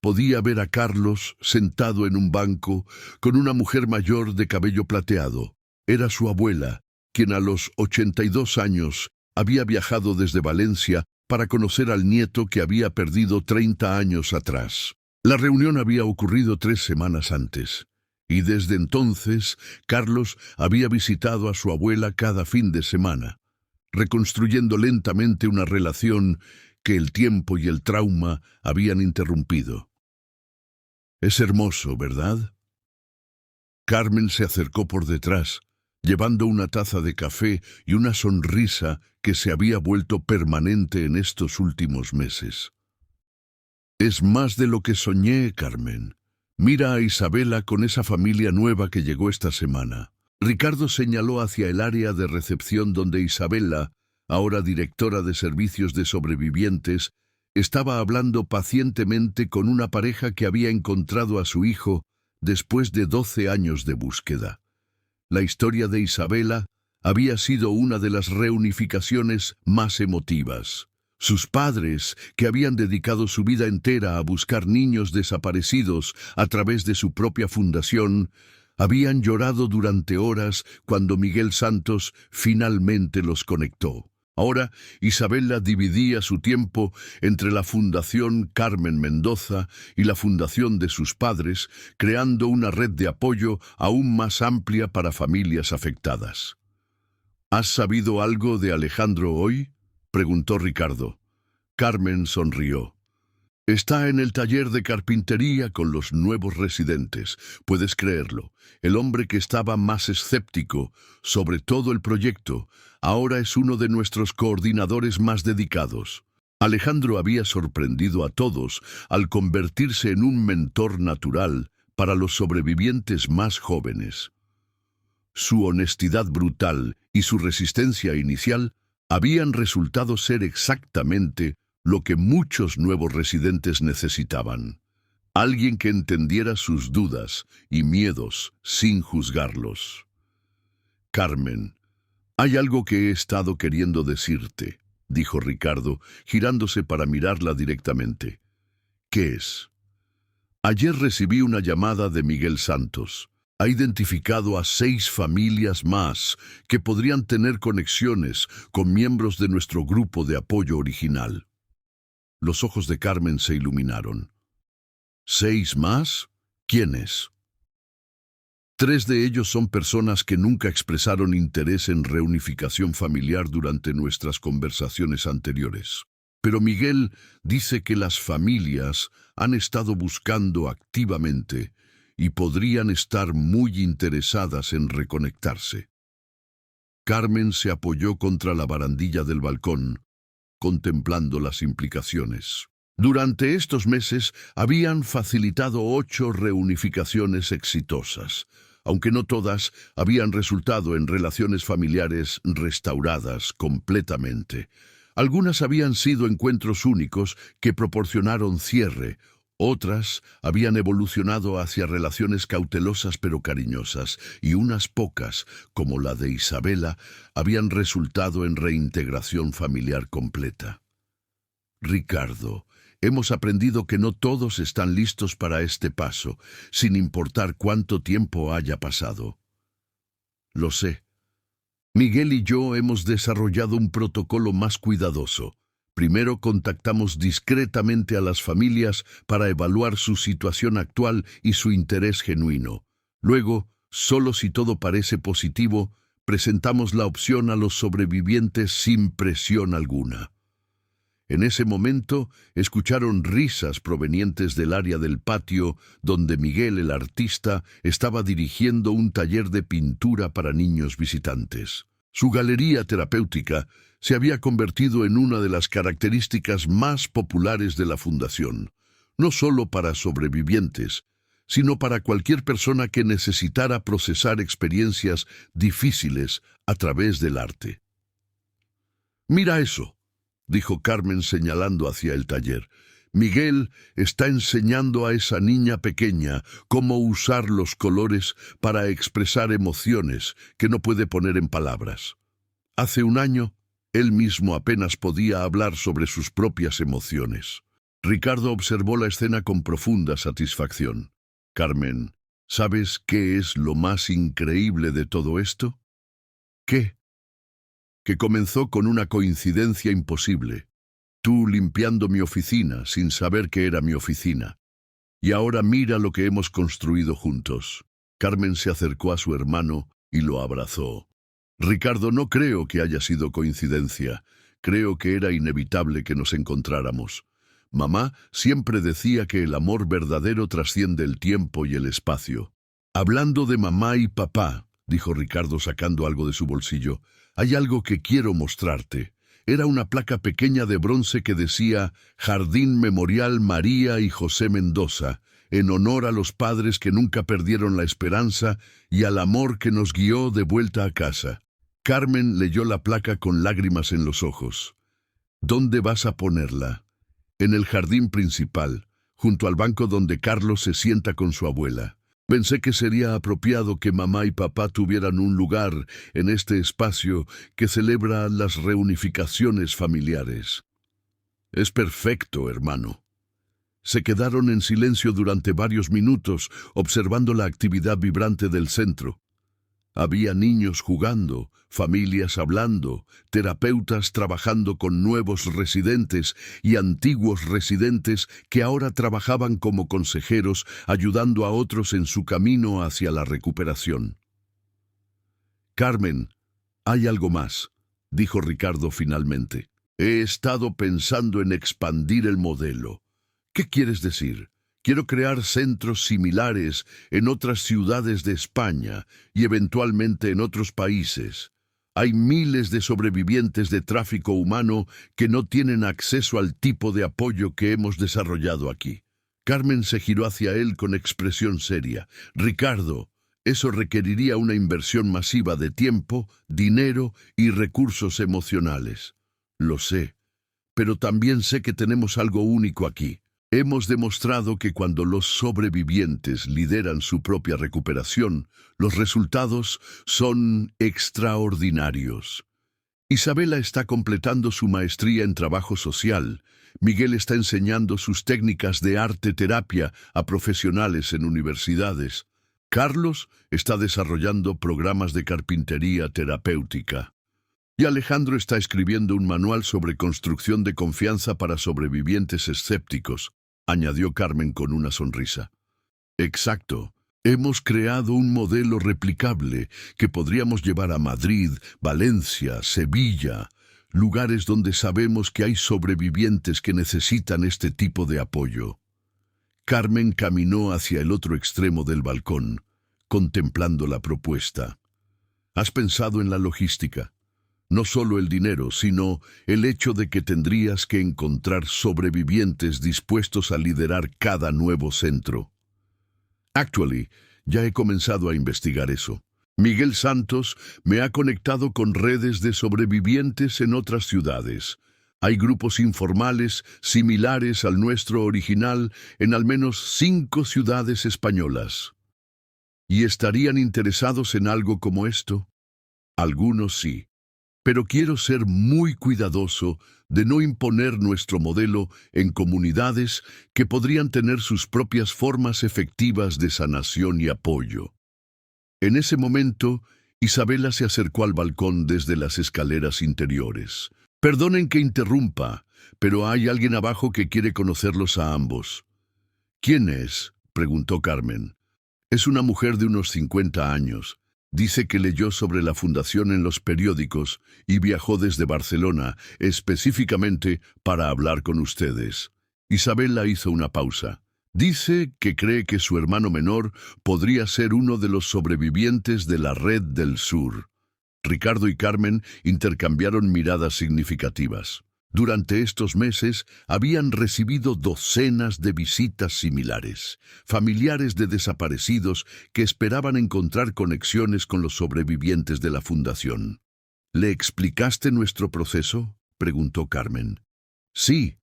Podía ver a Carlos sentado en un banco con una mujer mayor de cabello plateado. Era su abuela, quien a los 82 años había viajado desde Valencia para conocer al nieto que había perdido 30 años atrás. La reunión había ocurrido 3 semanas antes, y desde entonces Carlos había visitado a su abuela cada fin de semana, reconstruyendo lentamente una relación que el tiempo y el trauma habían interrumpido. Es hermoso, ¿verdad? Carmen se acercó por detrás, llevando una taza de café y una sonrisa que se había vuelto permanente en estos últimos meses. Es más de lo que soñé, Carmen. Mira a Isabela con esa familia nueva que llegó esta semana. Ricardo señaló hacia el área de recepción donde Isabela, ahora directora de servicios de sobrevivientes, estaba hablando pacientemente con una pareja que había encontrado a su hijo después de 12 años de búsqueda. La historia de Isabela había sido una de las reunificaciones más emotivas. Sus padres, que habían dedicado su vida entera a buscar niños desaparecidos a través de su propia fundación, habían llorado durante horas cuando Miguel Santos finalmente los conectó. Ahora, Isabela dividía su tiempo entre la Fundación Carmen Mendoza y la fundación de sus padres, creando una red de apoyo aún más amplia para familias afectadas. ¿Has sabido algo de Alejandro hoy?, preguntó Ricardo. Carmen sonrió. Está en el taller de carpintería con los nuevos residentes. Puedes creerlo. El hombre que estaba más escéptico sobre todo el proyecto, ahora es uno de nuestros coordinadores más dedicados. Alejandro había sorprendido a todos al convertirse en un mentor natural para los sobrevivientes más jóvenes. Su honestidad brutal y su resistencia inicial habían resultado ser exactamente lo que muchos nuevos residentes necesitaban. Alguien que entendiera sus dudas y miedos sin juzgarlos. Carmen, hay algo que he estado queriendo decirte, dijo Ricardo, girándose para mirarla directamente. ¿Qué es? Ayer recibí una llamada de Miguel Santos. Ha identificado a 6 familias más que podrían tener conexiones con miembros de nuestro grupo de apoyo original. Los ojos de Carmen se iluminaron. ¿6 más? ¿Quiénes? 3 de ellos son personas que nunca expresaron interés en reunificación familiar durante nuestras conversaciones anteriores. Pero Miguel dice que las familias han estado buscando activamente y podrían estar muy interesadas en reconectarse. Carmen se apoyó contra la barandilla del balcón, contemplando las implicaciones. Durante estos meses habían facilitado 8 reunificaciones exitosas, aunque no todas habían resultado en relaciones familiares restauradas completamente. Algunas habían sido encuentros únicos que proporcionaron cierre. Otras habían evolucionado hacia relaciones cautelosas pero cariñosas, y unas pocas, como la de Isabela, habían resultado en reintegración familiar completa. Ricardo, hemos aprendido que no todos están listos para este paso, sin importar cuánto tiempo haya pasado. Lo sé. Miguel y yo hemos desarrollado un protocolo más cuidadoso. Primero contactamos discretamente a las familias para evaluar su situación actual y su interés genuino. Luego, solo si todo parece positivo, presentamos la opción a los sobrevivientes sin presión alguna. En ese momento, escucharon risas provenientes del área del patio donde Miguel, el artista, estaba dirigiendo un taller de pintura para niños visitantes. Su galería terapéutica se había convertido en una de las características más populares de la fundación, no solo para sobrevivientes, sino para cualquier persona que necesitara procesar experiencias difíciles a través del arte. «Mira eso», dijo Carmen señalando hacia el taller. «Miguel está enseñando a esa niña pequeña cómo usar los colores para expresar emociones que no puede poner en palabras. Hace un año, él mismo apenas podía hablar sobre sus propias emociones. Ricardo observó la escena con profunda satisfacción. Carmen, ¿sabes qué es lo más increíble de todo esto? ¿Qué? Que comenzó con una coincidencia imposible. Tú limpiando mi oficina sin saber que era mi oficina. Y ahora mira lo que hemos construido juntos. Carmen se acercó a su hermano y lo abrazó. Ricardo, no creo que haya sido coincidencia. Creo que era inevitable que nos encontráramos. Mamá siempre decía que el amor verdadero trasciende el tiempo y el espacio. Hablando de mamá y papá, dijo Ricardo sacando algo de su bolsillo, hay algo que quiero mostrarte. Era una placa pequeña de bronce que decía Jardín Memorial María y José Mendoza, en honor a los padres que nunca perdieron la esperanza y al amor que nos guió de vuelta a casa. Carmen leyó la placa con lágrimas en los ojos. ¿Dónde vas a ponerla? En el jardín principal, junto al banco donde Carlos se sienta con su abuela. Pensé que sería apropiado que mamá y papá tuvieran un lugar en este espacio que celebra las reunificaciones familiares. Es perfecto, hermano. Se quedaron en silencio durante varios minutos, observando la actividad vibrante del centro. Había niños jugando, familias hablando, terapeutas trabajando con nuevos residentes y antiguos residentes que ahora trabajaban como consejeros, ayudando a otros en su camino hacia la recuperación. Carmen, hay algo más, dijo Ricardo finalmente. He estado pensando en expandir el modelo. ¿Qué quieres decir? Quiero crear centros similares en otras ciudades de España y eventualmente en otros países. Hay miles de sobrevivientes de tráfico humano que no tienen acceso al tipo de apoyo que hemos desarrollado aquí. Carmen se giró hacia él con expresión seria. Ricardo, eso requeriría una inversión masiva de tiempo, dinero y recursos emocionales. Lo sé, pero también sé que tenemos algo único aquí. Hemos demostrado que cuando los sobrevivientes lideran su propia recuperación, los resultados son extraordinarios. Isabela está completando su maestría en trabajo social. Miguel está enseñando sus técnicas de arte-terapia a profesionales en universidades. Carlos está desarrollando programas de carpintería terapéutica. Y Alejandro está escribiendo un manual sobre construcción de confianza para sobrevivientes escépticos, añadió Carmen con una sonrisa. Exacto. Hemos creado un modelo replicable que podríamos llevar a Madrid, Valencia, Sevilla, lugares donde sabemos que hay sobrevivientes que necesitan este tipo de apoyo. Carmen caminó hacia el otro extremo del balcón, contemplando la propuesta. ¿Has pensado en la logística? No solo el dinero, sino el hecho de que tendrías que encontrar sobrevivientes dispuestos a liderar cada nuevo centro. Ya he comenzado a investigar eso. Miguel Santos me ha conectado con redes de sobrevivientes en otras ciudades. Hay grupos informales similares al nuestro original en al menos 5 ciudades españolas. ¿Y estarían interesados en algo como esto? Algunos sí. Pero quiero ser muy cuidadoso de no imponer nuestro modelo en comunidades que podrían tener sus propias formas efectivas de sanación y apoyo. En ese momento, Isabela se acercó al balcón desde las escaleras interiores. Perdonen que interrumpa, pero hay alguien abajo que quiere conocerlos a ambos. ¿Quién es?, preguntó Carmen. Es una mujer de unos 50 años. Dice que leyó sobre la fundación en los periódicos y viajó desde Barcelona específicamente para hablar con ustedes. Isabela hizo una pausa. Dice que cree que su hermano menor podría ser uno de los sobrevivientes de la Red del Sur. Ricardo y Carmen intercambiaron miradas significativas. Durante estos meses habían recibido docenas de visitas similares, familiares de desaparecidos que esperaban encontrar conexiones con los sobrevivientes de la fundación. ¿Le explicaste nuestro proceso?, preguntó Carmen. Sí,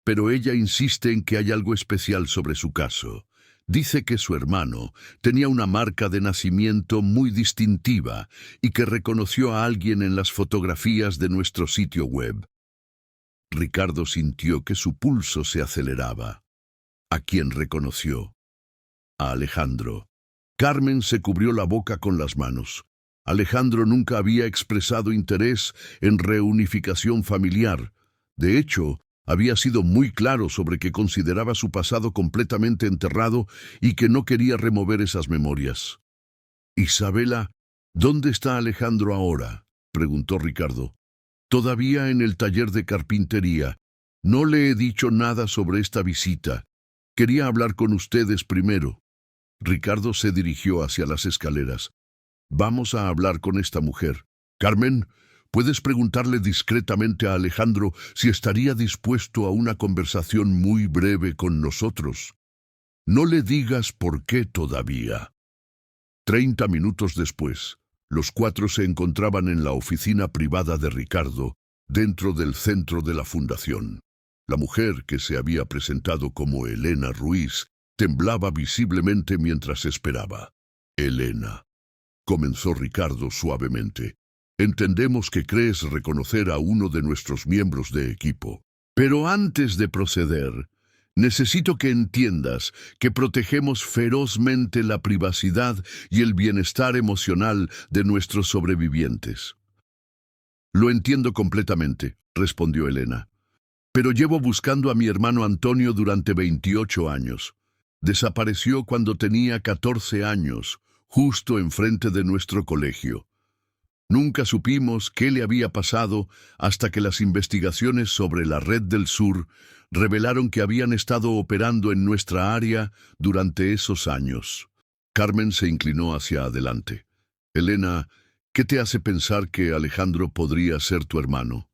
pero ella insiste en que hay algo especial sobre su caso. Dice que su hermano tenía una marca de nacimiento muy distintiva y que reconoció a alguien en las fotografías de nuestro sitio web. Ricardo sintió que su pulso se aceleraba. ¿A quién reconoció? A Alejandro. Carmen se cubrió la boca con las manos. Alejandro nunca había expresado interés en reunificación familiar. De hecho, había sido muy claro sobre que consideraba su pasado completamente enterrado y que no quería remover esas memorias. «Isabela, ¿dónde está Alejandro ahora?», preguntó Ricardo. «Todavía en el taller de carpintería. No le he dicho nada sobre esta visita. Quería hablar con ustedes primero». Ricardo se dirigió hacia las escaleras. «Vamos a hablar con esta mujer. Carmen, ¿puedes preguntarle discretamente a Alejandro si estaría dispuesto a una conversación muy breve con nosotros? No le digas por qué todavía». 30 minutos después, los cuatro se encontraban en la oficina privada de Ricardo, dentro del centro de la fundación. La mujer, que se había presentado como Elena Ruiz, temblaba visiblemente mientras esperaba. «Elena», comenzó Ricardo suavemente, «entendemos que crees reconocer a uno de nuestros miembros de equipo. Pero antes de proceder, necesito que entiendas que protegemos ferozmente la privacidad y el bienestar emocional de nuestros sobrevivientes». «Lo entiendo completamente», respondió Elena. «Pero llevo buscando a mi hermano Antonio durante 28 años. Desapareció cuando tenía 14 años, justo enfrente de nuestro colegio. Nunca supimos qué le había pasado hasta que las investigaciones sobre la Red del Sur revelaron que habían estado operando en nuestra área durante esos años». Carmen se inclinó hacia adelante. «Elena, ¿qué te hace pensar que Alejandro podría ser tu hermano?»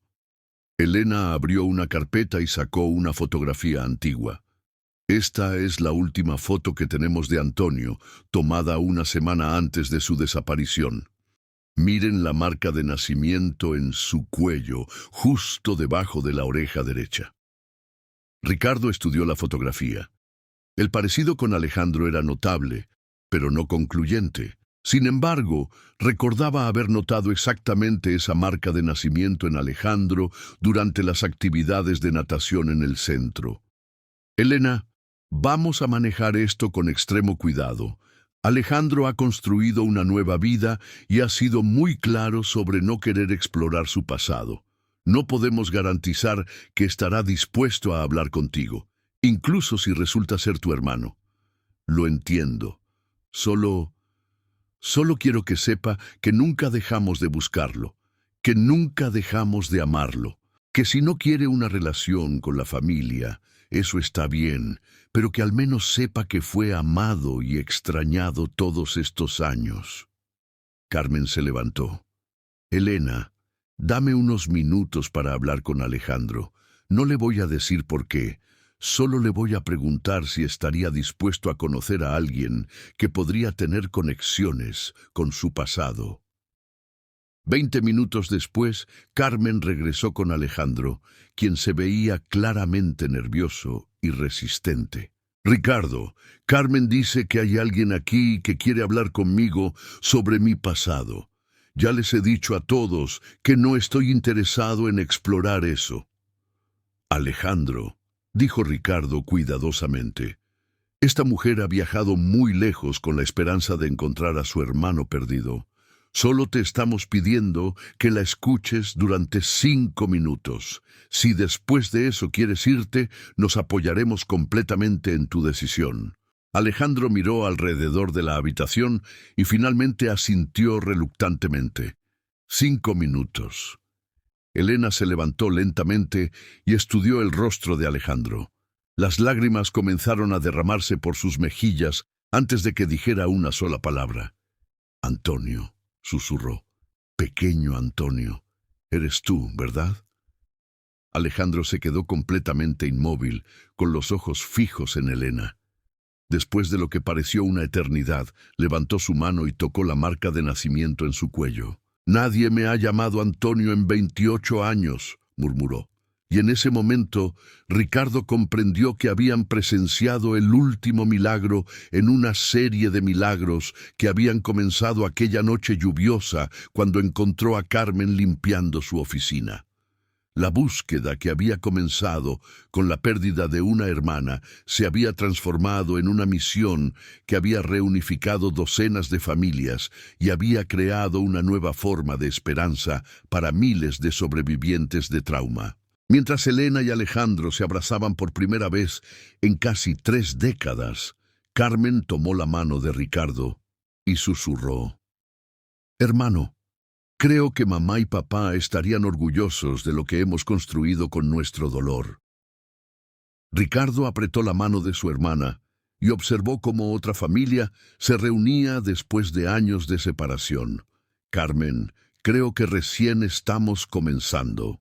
Elena abrió una carpeta y sacó una fotografía antigua. «Esta es la última foto que tenemos de Antonio, tomada una semana antes de su desaparición. Miren la marca de nacimiento en su cuello, justo debajo de la oreja derecha». Ricardo estudió la fotografía. El parecido con Alejandro era notable, pero no concluyente. Sin embargo, recordaba haber notado exactamente esa marca de nacimiento en Alejandro durante las actividades de natación en el centro. «Elena, vamos a manejar esto con extremo cuidado. Alejandro ha construido una nueva vida y ha sido muy claro sobre no querer explorar su pasado. No podemos garantizar que estará dispuesto a hablar contigo, incluso si resulta ser tu hermano. Lo entiendo. Solo quiero que sepa que nunca dejamos de buscarlo, que nunca dejamos de amarlo, que si no quiere una relación con la familia, eso está bien, pero que al menos sepa que fue amado y extrañado todos estos años». Carmen se levantó. «Elena, dame unos minutos para hablar con Alejandro. No le voy a decir por qué. Solo le voy a preguntar si estaría dispuesto a conocer a alguien que podría tener conexiones con su pasado». 20 minutos después, Carmen regresó con Alejandro, quien se veía claramente nervioso y resistente. «Ricardo, Carmen dice que hay alguien aquí que quiere hablar conmigo sobre mi pasado. Ya les he dicho a todos que no estoy interesado en explorar eso». «Alejandro», dijo Ricardo cuidadosamente, «esta mujer ha viajado muy lejos con la esperanza de encontrar a su hermano perdido. Solo te estamos pidiendo que la escuches durante 5 minutos. Si después de eso quieres irte, nos apoyaremos completamente en tu decisión». Alejandro miró alrededor de la habitación y finalmente asintió reluctantemente. 5 minutos. Elena se levantó lentamente y estudió el rostro de Alejandro. Las lágrimas comenzaron a derramarse por sus mejillas antes de que dijera una sola palabra. «Antonio», susurró. «Pequeño Antonio, eres tú, ¿verdad?». Alejandro se quedó completamente inmóvil, con los ojos fijos en Elena. Después de lo que pareció una eternidad, levantó su mano y tocó la marca de nacimiento en su cuello. «Nadie me ha llamado Antonio en 28 años», murmuró. Y en ese momento, Ricardo comprendió que habían presenciado el último milagro en una serie de milagros que habían comenzado aquella noche lluviosa cuando encontró a Carmen limpiando su oficina. La búsqueda que había comenzado con la pérdida de una hermana se había transformado en una misión que había reunificado docenas de familias y había creado una nueva forma de esperanza para miles de sobrevivientes de trauma. Mientras Elena y Alejandro se abrazaban por primera vez en casi 3 décadas, Carmen tomó la mano de Ricardo y susurró: «Hermano, creo que mamá y papá estarían orgullosos de lo que hemos construido con nuestro dolor». Ricardo apretó la mano de su hermana y observó cómo otra familia se reunía después de años de separación. «Carmen, creo que recién estamos comenzando».